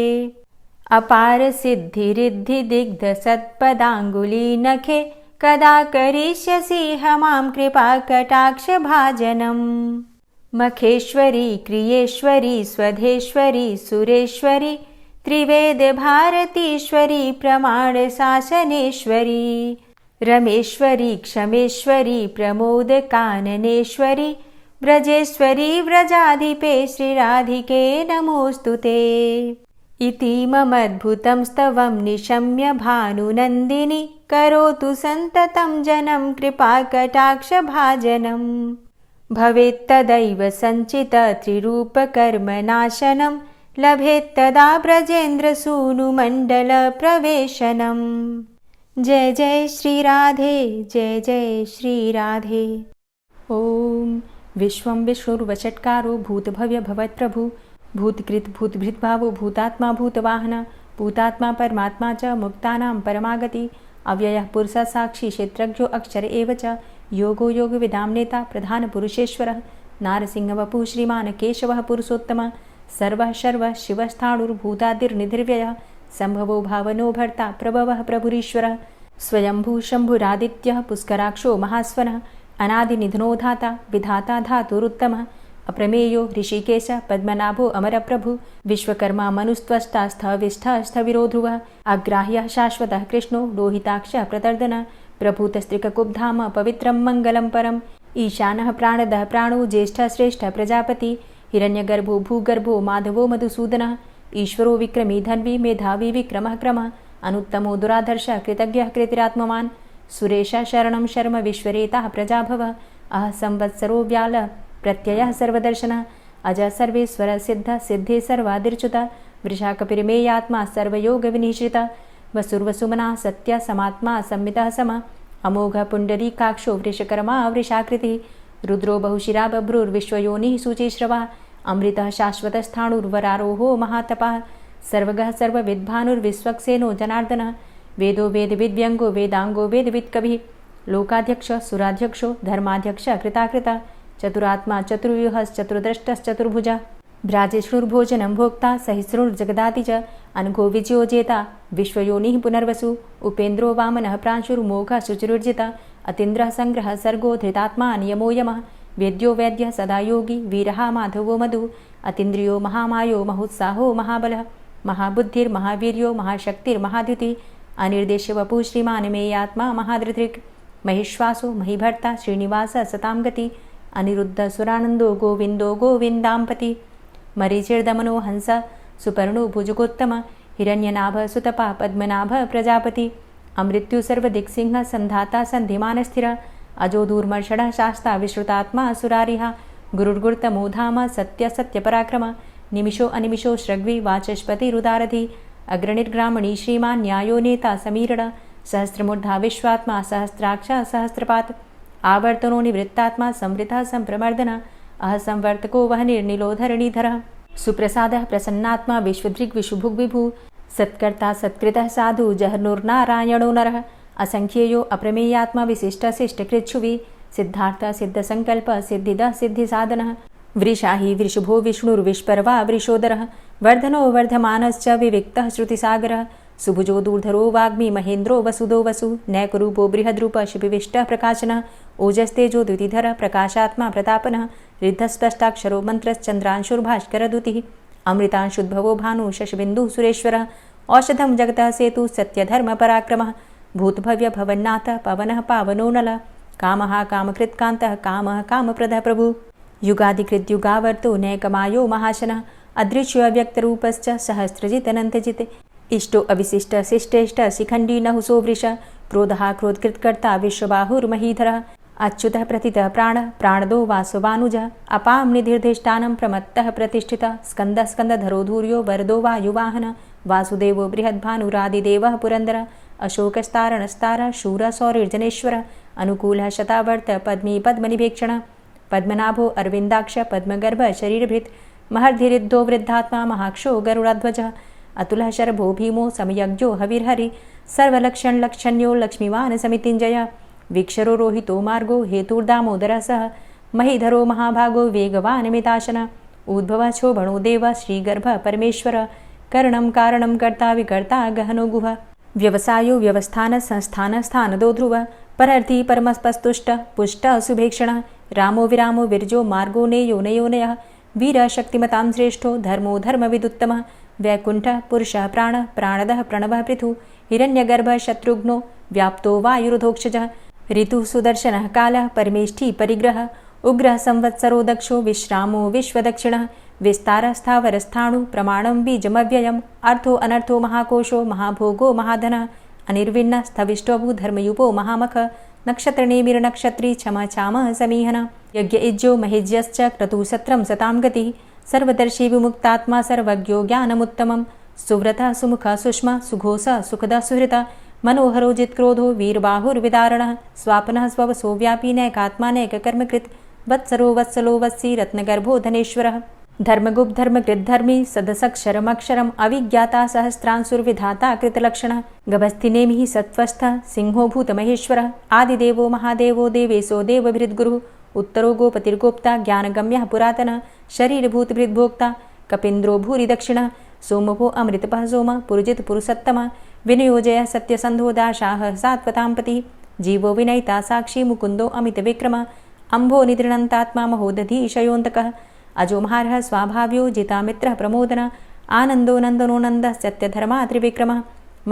अपारसिद्धिरिद्धिदिग्धसत्पदाङ्गुलीनखे कदा करिष्यसि मां कृपाकटाक्षभाजनम्। मखेश्वरी क्रियेश्वरी स्वधेश्वरी सुरेश्वरी त्रिवेदभारतीश्वरी प्रमाणशासनेश्वरी रमेश्वरी क्षमेश्वरी प्रमोदकाननेश्वरी व्रजेश्वरी व्रजाधिपे श्रीराधिके नमोऽस्तुते। इतीममद्भुतं स्तवं निशम्य भानुनन्दिनी करोतु सन्ततं जनं कृपाकटाक्षभाजनम्। भवेत्तदैव सञ्चितत्रिरूपकर्मनाशनं लभेत्तदा ब्रजेन्द्रसूनुमण्डलप्रवेशनम्। जय जय श्री राधे, जय जय श्री राधे। ॐ विश्वं विष्णुर्वषट्कारो भूतभव्य भवत्प्रभु भूतकृत भूतभृद्भावो भूतात्मा भूतवाहन भूतात्मा परमात्मा च मुक्तानां परमागति अव्ययः पुरुषः साक्षी क्षेत्रज्ञो अक्षर एव च योगो योगविदां नेता प्रधानपुरुषेश्वरः नारसिंहवपुः श्रीमान् केशवः पुरुषोत्तमः सर्वः शर्वः शिवस्थाणुर्भूतादिर्निधिर्व्ययः सम्भवो भावनो भर्ता प्रभवः प्रभुरीश्वरः स्वयंभू शम्भुरादित्यः पुष्कराक्षो महास्वनः अनादिनिधनो धाता विधाता धातुरुत्तमः अप्रमेयो ऋषिकेश पद्मनाभो अमरप्रभु विश्वकर्मा मनुस्त्वष्टा स्थविष्ठः स्थविरो ध्रुवः अग्राह्यः शाश्वतः कृष्णो लोहिताक्षः प्रतर्दनः प्रभूतस्त्रिककुब्धाम पवित्रं मङ्गलं परम् ईशानः प्राणदः प्राणो ज्येष्ठः श्रेष्ठः प्रजापति हिरण्यगर्भो भूगर्भो माधवो मधुसूदनः ईश्वरो विक्रमी धन्वी मेधावी विक्रमः क्रमः अनुत्तमो दुराधर्षः कृतज्ञः कृतिरात्मवान् सुरेशः शरणं शर्म विश्वरेताः प्रजाभवः अह संवत्सरो व्यालः प्रत्ययः सर्वदर्शनः अजः सर्वेश्वर सिद्धः सिद्धे सर्वादिर्च्युतः वृषाकपिर्मेयात्मा सर्वयोगविनिश्रितः वसुर्वसुमनः सत्यः समात्मा संमितः समः अमोघ पुण्डरीकाक्षो वृषकर्मा वृषाकृतिः रुद्रो बहुशिरा बभ्रुर्विश्वयोनिः शुचिश्रवा अमृतः शाश्वतस्थाणुर्वरारोहो महातपः सर्वगः सर्वविद्भानुर्विश्वक्सेनो जनार्दनः वेदो वेदविद्व्यङ्गो वेदाङ्गो वेदवित्कविः लोकाध्यक्ष सुराध्यक्षो धर्माध्यक्ष कृताकृता चतुरात्मा चतुर्व्यूहश्चतुर्द्रष्टश्चतुर्भुजा भ्राजिष्णुर्भोजनं भोक्ता सहिष्णुर्जगदाति च अनघो विजयो जेता विश्वयोनिः पुनर्वसु उपेन्द्रो वामनः प्रांशुर्मोघः शुचिरुर्जिता अतीन्द्रः संग्रहः सर्गो धृतात्मा नियमो यमः वेद्यो वैद्यः सदा योगी वीरः माधवो मधु अतीन्द्रियो महामायो महोत्साहो महाबलः महाबुद्धिर्महावीर्यो महाशक्तिर्महाद्युति अनिर्देश्य वपुः श्रीमान् मेयात्मा महाधृतिर् महिश्वासो महिभर्ता श्रीनिवास सतां गति अनिरुद्ध सुरानन्दो गोविन्दो गोविन्दाम्पति मरीचिर्दमनो हंस सुपर्णो भुजगोत्तम हिरण्यनाभ सुतपा पद्मनाभ प्रजापति अमृत्यु सर्वदिक्सिंह संधाता संधिमान स्थिर अजो दूर्मर्षण शास्ता विश्रुतात्मा सुरारिः गुरुर्गुर्तमो धाम सत्य सत्यपराक्रम निमिषो अनिमिषो श्रग्वी वाचस्पतिरुदारधि अग्रणिर्ग्रामणी श्रीमान् न्यायो नेता समीरण सहस्रमूर्धा विश्वात्मा सहस्राक्ष सहस्रपात् आवर्तनो निवृत्तात्मा संवृतः संप्रमर्दन अहसंवर्तको वहनिर्निलोधरणीधरः सुप्रसादः प्रसन्नात्मा विश्वदृग् विशुभुग्विभु सत्कर्ता सत्कृतः साधु जहनुर्नारायणो नरः असंख्येयो अप्रमेयात्मा विशिष्टशिष्टकृच्छुवि सिद्धार्थ सिद्धसंकल्प सिद्धिदः सिद्धिसाधनः वृषाहि वृषभो विष्णुर्विष्पर्वा वृषोदरः वर्धनो वर्धमानश्च विविक्तः श्रुतिसागरः सुभुजो दूर्धरो वाग्मी महेन्द्रो वसुदो वसु नैकरूपो बृहद्रूप शिपिविष्टः प्रकाशनः ओजस्तेजो द्युतिधरः प्रकाशात्मा प्रतापनः रिद्धस्पष्टाक्षरो मन्त्रश्चन्द्रांशुर्भास्करदुतिः अमृतांशुद्भवो भानु शशबिन्दुः सुरेश्वरः औषधं जगतः सेतु सत्यधर्मपराक्रमः भूतभव्य भवन्नाथ पवनः पावनो नलः कामः कामकृत्कान्तः कामः कामप्रदः प्रभु युगादिकृद्युगावर्तो नैकमायो महाशनः अदृश्योऽव्यक्तरूपश्च सहस्रजितनन्तजित् इष्टो अविशिष्ट शिष्टेष्ट शिखण्डी नहुसो वृष क्रोधः क्रोधकृत्कर्ता विश्वबाहुर्महीधरः अच्युतः प्रतितः प्राणः प्राणदो वासवानुजः अपां निधिर्धिष्ठानं प्रमत्तः प्रतिष्ठितः स्कन्दः स्कन्दधरो धूर्यो वरदो वायुवाहनः वासुदेवो बृहद्भानुरादिदेवः पुरन्दरः अशोकस्तारणस्तारः शूरः सौरिर्जनेश्वरः अनुकूलः शतावर्त पद्मी पद्मनिभेक्षणः पद्मनाभो अरविन्दाक्ष पद्मगर्भ शरीरभृत् महर्धिरिद्धो वृद्धात्मा महाक्षो गरुडाध्वजः अतुलः शरभो भीमो समयज्ञो हविर्हरि सर्वलक्षणलक्षण्यो लक्ष्मीवान् समितिञ्जय वीक्षरो रोहितो मार्गो हेतुर्दामोदरः सह महीधरो महाभागो वेगवान् मिताशन उद्भवः शोभणो देव श्रीगर्भ परमेश्वर करणं कारणं कर्ता विकर्ता गहनो गुह व्यवसायो व्यवस्थान संस्थान स्थानदो ध्रुव परर्थी परमस्पस्तुष्ट पुष्ट शुभेक्षण रामो विरामो विरजो मार्गो नेयो नयोनयः वीर शक्तिमतां श्रेष्ठो धर्मो धर्मविदुत्तमः वैकुण्ठः पुरुषः प्राणः प्राणदः प्रणवः पृथु हिरण्यगर्भः शत्रुघ्नो व्याप्तो वायुरुधोक्षजः ऋतुः सुदर्शनः कालः परमेष्ठी परिग्रहः उग्रः संवत्सरो दक्षो विश्रामो विश्वदक्षिणः विस्तारः स्थावरस्थाणु प्रमाणं बीजमव्ययम् अर्थो अनर्थो महाकोशो महाभोगो महाधनः अनिर्विण्णः स्थविष्टोऽभू धर्मयुपो महामख नक्षत्रनेमिर्नक्षत्री क्षम छामः समीहनः यज्ञ इज्जो महिज्यश्च क्रतुसत्रं सतां गतिः सर्वदर्शी विमुक्तात्मा सर्वज्ञो ज्ञानमुत्तमं सुव्रतः सुमुखः सुष्मा सुघोषः सुखदः सुहृतः मनोहरो जित्क्रोधो वीरबाहुर्विदारणः स्वापनः स्ववसो व्यापी नैकात्मा नैककर्मकृत् वत्सरो वत्सलो वत्सी रत्नगर्भो धनेश्वरः धर्मगुप्त धर्मकृद्धर्मी सदसक्षरमक्षरम् अविज्ञाता सहस्रांशुर्विधाता कृतलक्षणः गभस्तिनेमिः सत्त्वस्थः सिंहो भूतमहेश्वरः आदिदेवो महादेवो देवेशो देवभृद्गुरुः उत्तरो गोपतिर्गोप्ता ज्ञानगम्यः पुरातनः शरीरभूतभृद्भोक्ता कपीन्द्रो भूरि दक्षिणः सोमभो अमृतपः सोमः पुरुजित पुरुषोत्तमः विनयोजयः सत्यसन्धो दाशाः सात्वताम्पतिः जीवो विनयिता साक्षी मुकुन्दो अमितविक्रमः अम्भो निद्रणन्तात्मा महोदधीशयोऽन्तकः अजो महार्हः स्वाभाव्यो जितामित्रः प्रमोदनः आनन्दो नन्दनो नन्दः सत्यधर्मा त्रिविक्रमः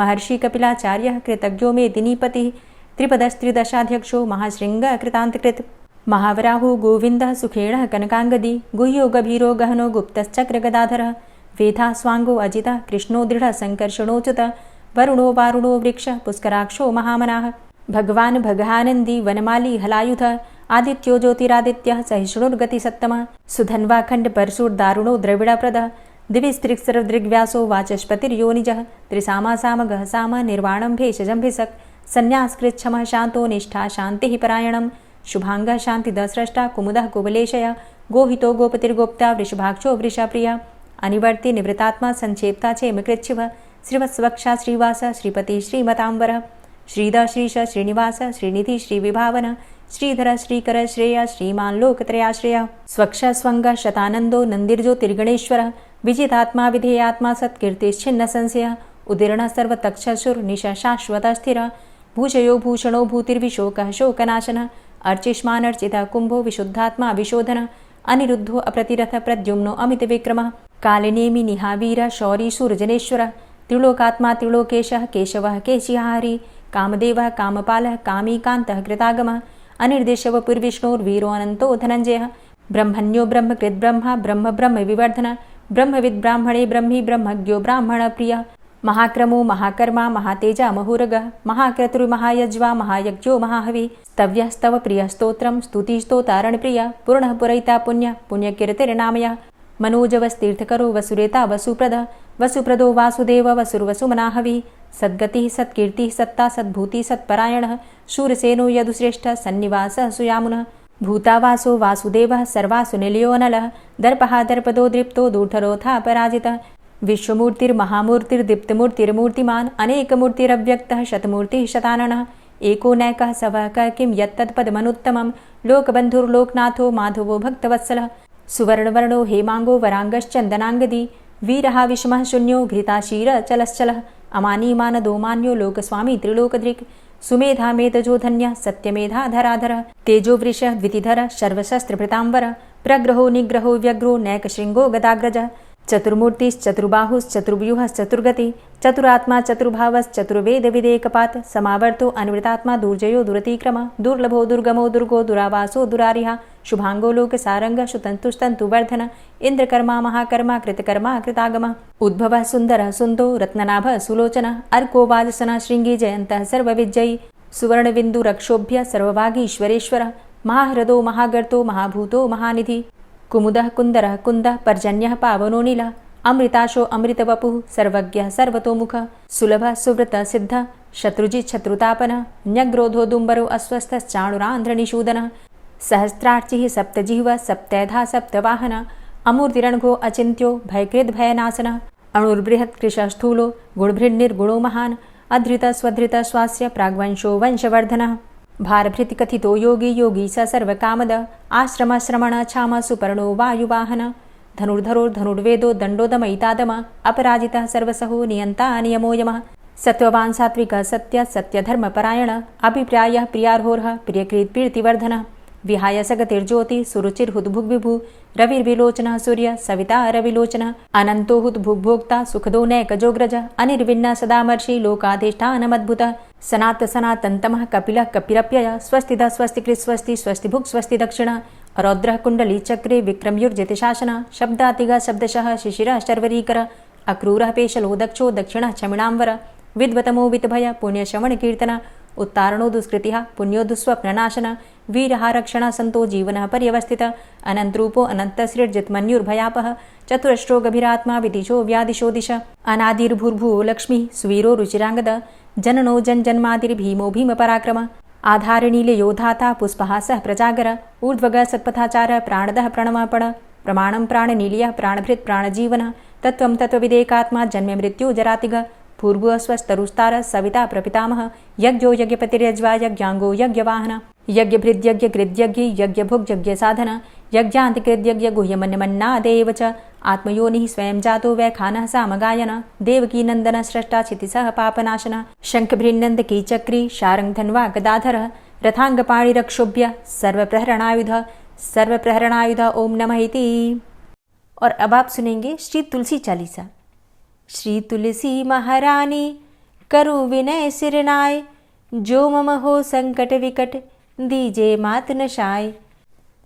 महर्षि कपिलाचार्यः कृतज्ञो मेदिनीपतिः त्रिपदस्त्रिदशाध्यक्षो महाशृङ्गः कृतान्तकृत् महावराहो गोविन्दः सुखेणः कनकाङ्गदी गुह्यो गभीरो गहनो गुप्तश्चक्रगदाधरः वेधा स्वाङ्गो अजितः कृष्णो दृढः सङ्कर्षणोच्युतः वरुणो वारुणो वृक्षः पुष्कराक्षो महामनाः भगवान् भगानन्दी वनमाली हलायुधः आदित्यो ज्योतिरादित्यः सहिष्णुर्गतिसत्तमः सुधन्वाखण्ड परशुर्दारुणो द्रविडप्रदः दिविस्त्रिक्सर्वदृग्व्यासो वाचस्पतिर्योनिजः त्रिसामा सामगः साम निर्वाणं भेषजं भिषक् संन्यासकृत क्षमः शांतो निष्ठा शांति परायणम शुभांग शांतिद स्रष्टा कुमुदः कुवलेशय गोहितो गोपतिर्गोप्ता वृषभाक्षो वृषप्रिय अनिवर्ति निवृतात्मा संक्षेप्ता चेमकृच्छिव श्रीवत्सवक्षा श्रीवास श्रीपति श्रीमतांबर श्रीद श्रीश श्रीनिवास श्रीनिधि श्रीविभावन श्रीधर श्रीकर श्रेय श्रीमान लोकत्रयाश्रय स्वक्ष स्वंग शतानंदो नंदिर्ज्योतिर्गणेश्वर विजितात्मा विधेयात्मा सत्कीर्तिश्छिन्न संशय उदीर्ण सर्वतक्षसुर निश शाश्वत स्थिर भूषयो भूषणो भूतिर्विशोक शोकनाशन अर्चिष्मानर्चित कुंभो विशुद्धात्मा विशोधन अनिरुद्धो अप्रतिरथ प्रद्युम्नो अमित विक्रम कालिनेमि निहावीर शौरी सूरजनेश्वर त्रिलोकात्मा त्रिलोकेशः केशवः केशिहारी कामदेवः कामपालः कामीकान्तः कृतागमः अनिर्देशव पुर्विष्णोर्वीरो अनंतो धनंजयः ब्रह्मण्यो ब्रह्मकृत् ब्रह्मा ब्रह्म ब्रह्म विवर्धन ब्रह्मविद् ब्राह्मणे ब्रह्मी ब्रह्मज्ञो ब्राह्मण प्रिय महाक्रमो महाकर्मा महातेजा महोरगः महाक्रतुर्महायज्वा महायज्ञो महाहवि स्तव्यः स्तव प्रिय स्तोत्रं स्तुतिस्तोतारण प्रिय पूर्णः पुरैता पुण्य पुण्यकीर्तिर्नामयः मनोजवस्तीर्थकरो वसुरेता वसुप्रद वसुप्रदो वासुदेव वसुर्वसुमनाहवि सद्गतिः सत्कीर्तिः सत्ता सद्भूति सत्परायणः शूरसेनो यदुश्रेष्ठ सन्निवासः सुयामुनः भूतावासो वासुदेवः सर्वासु निलयोऽनलः दर्पः दर्पदो दृप्तो दूढरोथा पराजितः विश्वमूर्तिर्महामूर्तिर्दीप्तमूर्तिर्मूर्तिमान् अनेकमूर्तिरव्यक्तः शतमूर्तिः शताननः एको नैकः सवः क किं यत्तत्पदमनुत्तमं लोकबन्धुर्लोकनाथो माधवो भक्तवत्सलः सुवर्णवर्णो हेमांगो वरांगश्चन्दनांगदी वीरः विषमः शून्यो घृताशीर चलश्चलः अमानीमानदो मान्यो लोकस्वामी त्रिलोकदृक् सुमेधा मेधजो धन्यः सत्यमेधा धराधरः तेजो वृषः द्वितिधरः सर्वशस्त्रभृतांबर प्रग्रहो निग्रहो व्यग्रो नैकशृङ्गो गदाग्रजः चतुर्मूर्तिश्चतुर्बाहुश्चतुर्व्यूहश्चतुर्गति चतुरात्मा चतुर्भावश्चतुर्वेदविदेकपात् समावर्तो अनिवृतात्मा दुर्जयो दुरतिक्रम दुर्लभो दुर्गमो दुर्गो दुरावासो दुरारिहा शुभांगो लोकसारंग शुतन्तुस्तन्तुवर्धन इन्द्रकर्मा महाकर्मा कृतकर्मा कृतागम उद्भवः सुन्दरः सुन्दो रत्ननाभः सुलोचनः अर्को वाजसनः शृङ्गी जयन्तः सर्वविजयी सुवर्णबिन्दुरक्षोभ्य सर्वभागीश्वरेश्वरः महाह्रदो महागर्तो महाभूतो महानिधि कुमुदः कुन्दरः कुन्दः पर्जन्यः पावनो नीलः अमृताशो अमृतवपुः सर्वज्ञः सर्वतोमुखः सुलभः सुव्रतः सिद्धः शत्रुजित् शत्रुतापनः न्यग्रोधो दुम्बरो अस्वस्थश्चाणुरान्ध्रनिषूदनः सहस्रार्चिः सप्तजिह्वः सप्तैधा सप्तवाहनः अमूर्तिरणघो अचिन्त्यो भयकृद्भयनाशनः अणुर्बृहत् कृशस्थूलो गुणभृन्निर्गुणो महान् अधृतः स्वधृतः स्वास्य प्राग्वंशो वंशवर्धनः भारभृति कथितो योगी योगी स सर्वकामद आश्रम श्रमण छाम सुपर्णो वायुवाहन धनुर्धरो धनुर्वेदो दण्डोदमयितादम अपराजितः सर्वसहो नियन्ता नियमो यमः सत्त्ववान् सात्विकः सत्य सत्यधर्मपरायण अभिप्रायः प्रियार्होर्ह प्रियकृत्प्रीतिवर्धनः विहाय सगतिर्ज्योति सुरुचिर्हुद्भुग्विभु रविर्विलोचनः सूर्य सविता रविलोचनः अनन्तो हुद्भुग्भोक्ता सुखदो नैकजोग्रज अनिर्विण्ण सदामर्षि लोकाधिष्ठानमद्भुतः सनात सनातन्तमः कपिलः कपिरप्यय स्वस्तिदः स्वस्तिकृत् स्वस्ति स्वस्तिभुक् स्वस्ति दक्षिणः रौद्रः कुण्डली चक्रे विक्रमयुर्जितशासनः शब्दातिगः शब्दशः शिशिरः शर्वरीकरः अक्रूरः पेशलो दक्षो दक्षिणः क्षमिणाम्बर विद्वतमो वितभय पुण्यश्रवणकीर्तन उत्तारणो दुष्कृतिः पुण्यो दुःस्वप्ननाशन वीरः रक्षणः सन्तो जीवनः पर्यवस्थितः अनन्तरूपो अनन्तसृर्जितमन्युर्भयापः चतुरश्रो गभीरात्मा विदिशो व्यादिशो दिश अनादिर्भूर्भुवो लक्ष्मीः सुवीरो रुचिराङ्गद जननो जन्मादिर्भीमो भीमपराक्रम आधारनीलयोधाता पुष्पहासः प्रजागर ऊर्ध्वगः सत्पथाचारः प्राणदः प्रणमपण प्रमाणं प्राणनीलयः प्राणभृत् प्राणजीवनः तत्त्वं तत्त्वविदेकात्मा जन्म मृत्यु जरातिगः पूर्व स्वस्तरुस्तार सविता प्रपितामह यज्ञो यज्ञपतिर्यज्वा यज्ञांगो यज्ञवाहन यज्ञभृद्यज्ञकृद्यज्ञ यज्ञभुग्यज्ञसाधन यज्ञान्तिकृद्यज्ञ गुह्यमन्यमन्नादेव च आत्मयोनिः स्वयं जातो वैखानः सामगायन देवकी नंदन स्रष्टा क्षितिसः पापनाशन शंखभृन्नन्दकी चक्री शारंगधन्वा गदाधर रथांगपाणिरक्षोभ्य सर्वप्रहरणायुध ओम नमः इति। और अब आप सुनेंगे श्री तुलसी चालीसा। श्री तुलसी महारानी करु विनय सिरनाय, जो मम हो संकट विकट दीजे मात नशाय।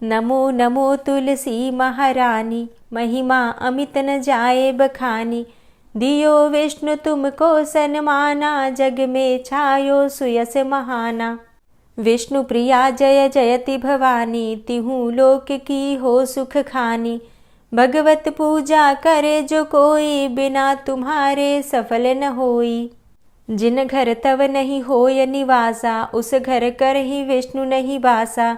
नमो नमो तुलसी महारानी, महिमा अमित न जाए बखानी। दियो विष्णु तुमको सन्माना, जग में छायो सुयस महाना। विष्णु प्रिया जय जयति भवानी, तिहु लोक की हो सुख खानी। भगवत पूजा करे जो कोई, बिना तुम्हारे सफल न होई। जिन घर तव नहीं होय निवासा, उस घर कर ही विष्णु नहीं बासा।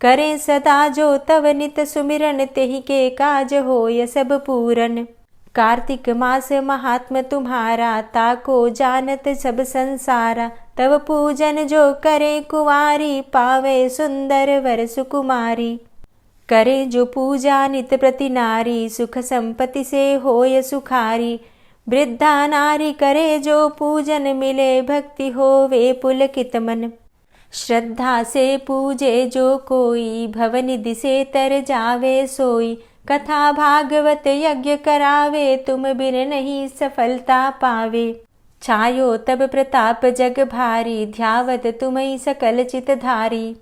करें सदा जो तव नित सुमिरन, तेहि के काज होय सब पूरन। कार्तिक मास महात्म तुम्हारा, ताको जानत सब संसारा। तव पूजन जो करे कुंवारी, पावे सुंदर वर सुकुमारी। करे जो पूजा नित प्रति नारी, सुख संपत्ति से होय सुखारी। वृद्धा नारी करे जो पूजन, मिले भक्ति होवे पुलकित मन। श्रद्धा से पूजे जो कोई, भवनिधि से तर जावे सोई। कथा भागवत यज्ञ करावे, तुम बिन नहीं सफलता पावे। छायो तब प्रताप जग भारी, ध्यावत तुम्हि सकल चित धारी।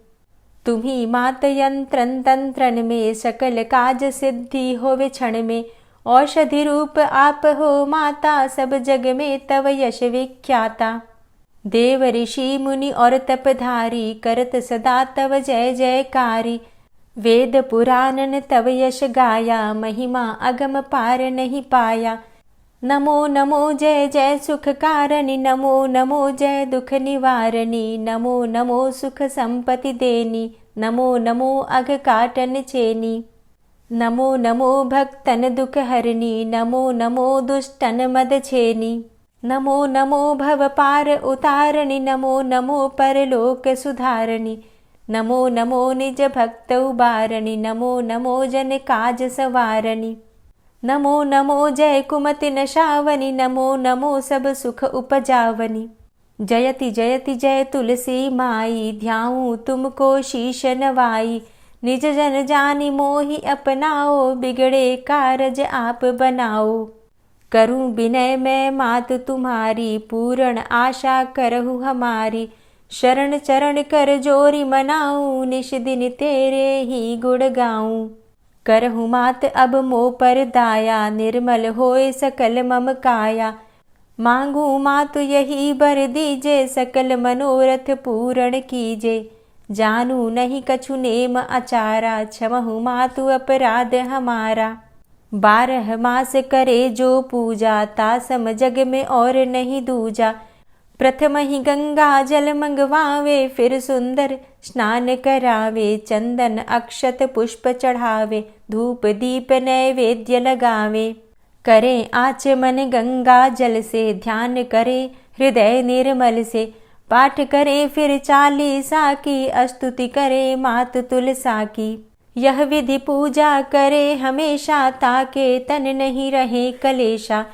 तुम्ही मात यंत्रन तंत्रन में, सकल काज सिद्धि होवे क्षण में। औषधि रूप आप हो माता, सब जग में तव यश विख्याता। देव ऋषि मुनि और तपधारी, करत सदा तव जय जयकारी। वेद पुराणन तव यश गाया, महिमा अगम पार नहीं पाया। नमो नमो जय जय सुख कारणी, नमो नमो जय दुख निवारणी। नमो नमो सुख संपत्ति देनी, नमो नमो अघ काटन चेनी। नमो नमो भक्तन दुख हरणी, नमो नमो दुष्टन मद छेनी। नमो नमो भव पार उतारणी, नमो नमो परलोक सुधारणी। नमो नमो निज भक्त उबारणी, नमो नमो जन काज सवारणी। नमो नमो जय कुमति नशावनी, नमो नमो सब सुख उपजावनी। जयति जयति जय तुलसी माई, ध्याऊं तुमको शीश नवाई। निज जन जानि मोहि अपनाओ, बिगड़े कारज आप बनाओ। करूं विनय मैं मात तुम्हारी, पूर्ण आशा करहु हमारी। शरण चरण कर जोरी मनाऊं, निश दिन तेरे ही गुण गाऊं। करहु मात अब मोह पर दाया, निर्मल होए सकल मम काया। मांगू मातु यही बर दीजे, सकल मनोरथ पूर्ण कीजे। जानू नहीं कछु नेम आचारा, क्षमहु मातु अपराध हमारा। 12 मास करे जो पूजा, तासम जग में और नहीं दूजा। प्रथम ही गंगा जल मंगवावे, फिर सुंदर स्नान करावे। चंदन अक्षत पुष्प चढ़ावे, धूप दीप नैवेद्य लगावे। करें आचमन गंगा जल से, ध्यान करे हृदय निर्मल से। पाठ करे फिर 40 की, स्तुति करे मात तुलसा की। यह विधि पूजा करे हमेशा, ताके तन नहीं रहे कलेशा।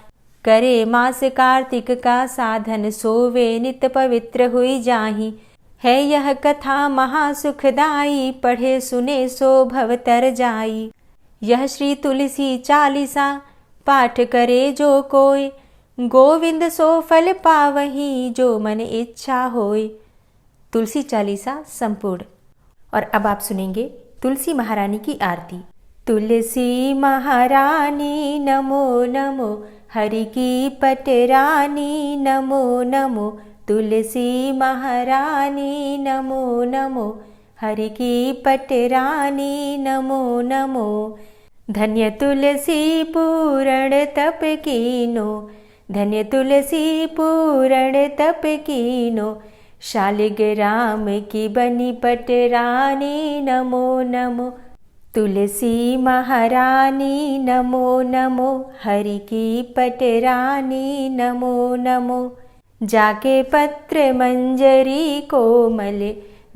करे मास कार्तिक का साधन, सोवे नित पवित्र हुई जाहि। है यह कथा महासुखदाई, पढ़े सुने सो भव तर जाई। यह श्री तुलसी 40 पाठ करे जो कोय, गोविंद सो फल पावही, जो मन इच्छा होय। तुलसी 40 संपूर्ण। और अब आप सुनेंगे तुलसी महारानी की आरती। तुलसी महारानी नमो नमो, हरि की पटरानी नमो नमो। तुलसी महारानी नमो नमो, हरि की पटरानी नमो नमो। धन्य तुलसी पूर्ण तप कीनो, धन्य तुलसी पूर्ण तप कीनो। शालिग्राम की बनी पटरानी नमो नमो। तुलसी महारानी नमो नमो, हरि की पटरानी नमो नमो। जाके पत्र मंजरी कोमल,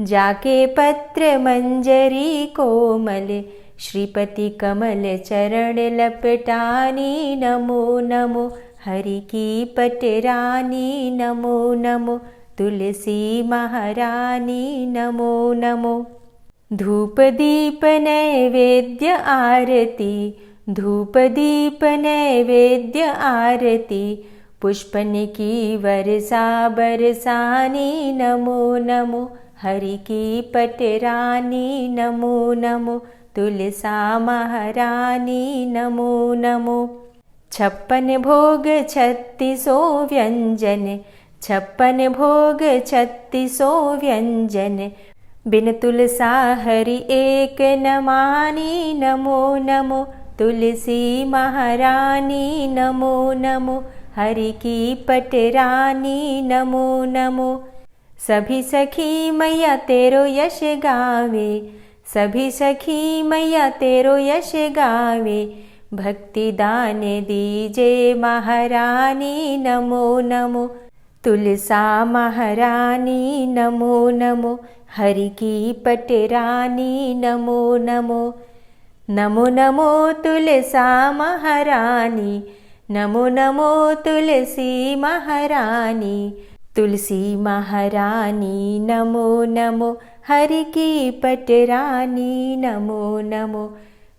जाके पत्र मंजरी कोमल। श्रीपति कमल चरण लपटानी नमो नमो, हरि की पटरानी नमो नमो। तुलसी महारानी नमो नमो। धूप दीप नैवेद्य आरती, धूप दीप नैवेद्य आरती। पुष्पन की वर्षा बरसानी नमो नमो, हरि की पटरानी नमो नमो। तुलसा महारानी नमो नमो। 56 भोग 36 व्यंजन, 56 भोग 36 व्यंजन। बिन तुलसा हरि एक न मानी नमो नमो। तुलसी महारानी नमो नमो, हरि की पटरानी नमो नमो। सभी सखी मैया तेरो यश गावे, सभी सखी मैया तेरो यश गावे। भक्ति दान दीजे महारानी नमो नमो। तुलसा महारानी नमो नमो। हरि की पटरानी नमो नमो। नमो नमो तुलसा महारानी, नमो नमो तुलसी महारानी। तुलसी महारानी नमो नमो। हरि की पटरानी नमो नमो।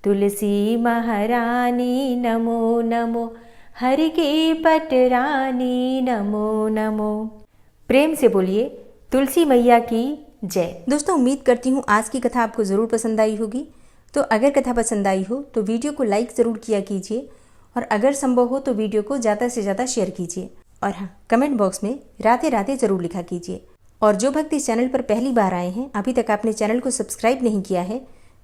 तुलसी महारानी नमो नमो। हरि की पटरानी नमो नमो। प्रेम से बोलिए तुलसी मैया की जय। दोस्तों, उम्मीद करती हूँ आज की कथा आपको ज़रूर पसंद आई होगी। तो अगर कथा पसंद आई हो तो वीडियो को लाइक ज़रूर किया कीजिए और अगर संभव हो तो वीडियो को ज़्यादा से ज़्यादा शेयर कीजिए। और हाँ, कमेंट बॉक्स में राधे राधे ज़रूर लिखा कीजिए। और जो भक्त इस चैनल पर पहली बार आए हैं, अभी तक आपने चैनल को सब्सक्राइब नहीं किया है,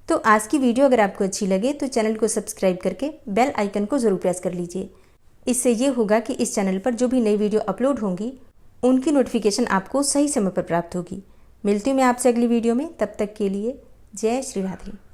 तो आज की वीडियो अगर आपको अच्छी लगे तो चैनल को सब्सक्राइब करके बेल आइकन को ज़रूर प्रेस कर लीजिए। इससे ये होगा कि इस चैनल पर जो भी नई वीडियो अपलोड होंगी उनकी नोटिफिकेशन आपको सही समय पर प्राप्त होगी। मिलती हूँ मैं आपसे अगली वीडियो में, तब तक के लिए जय श्री राधे।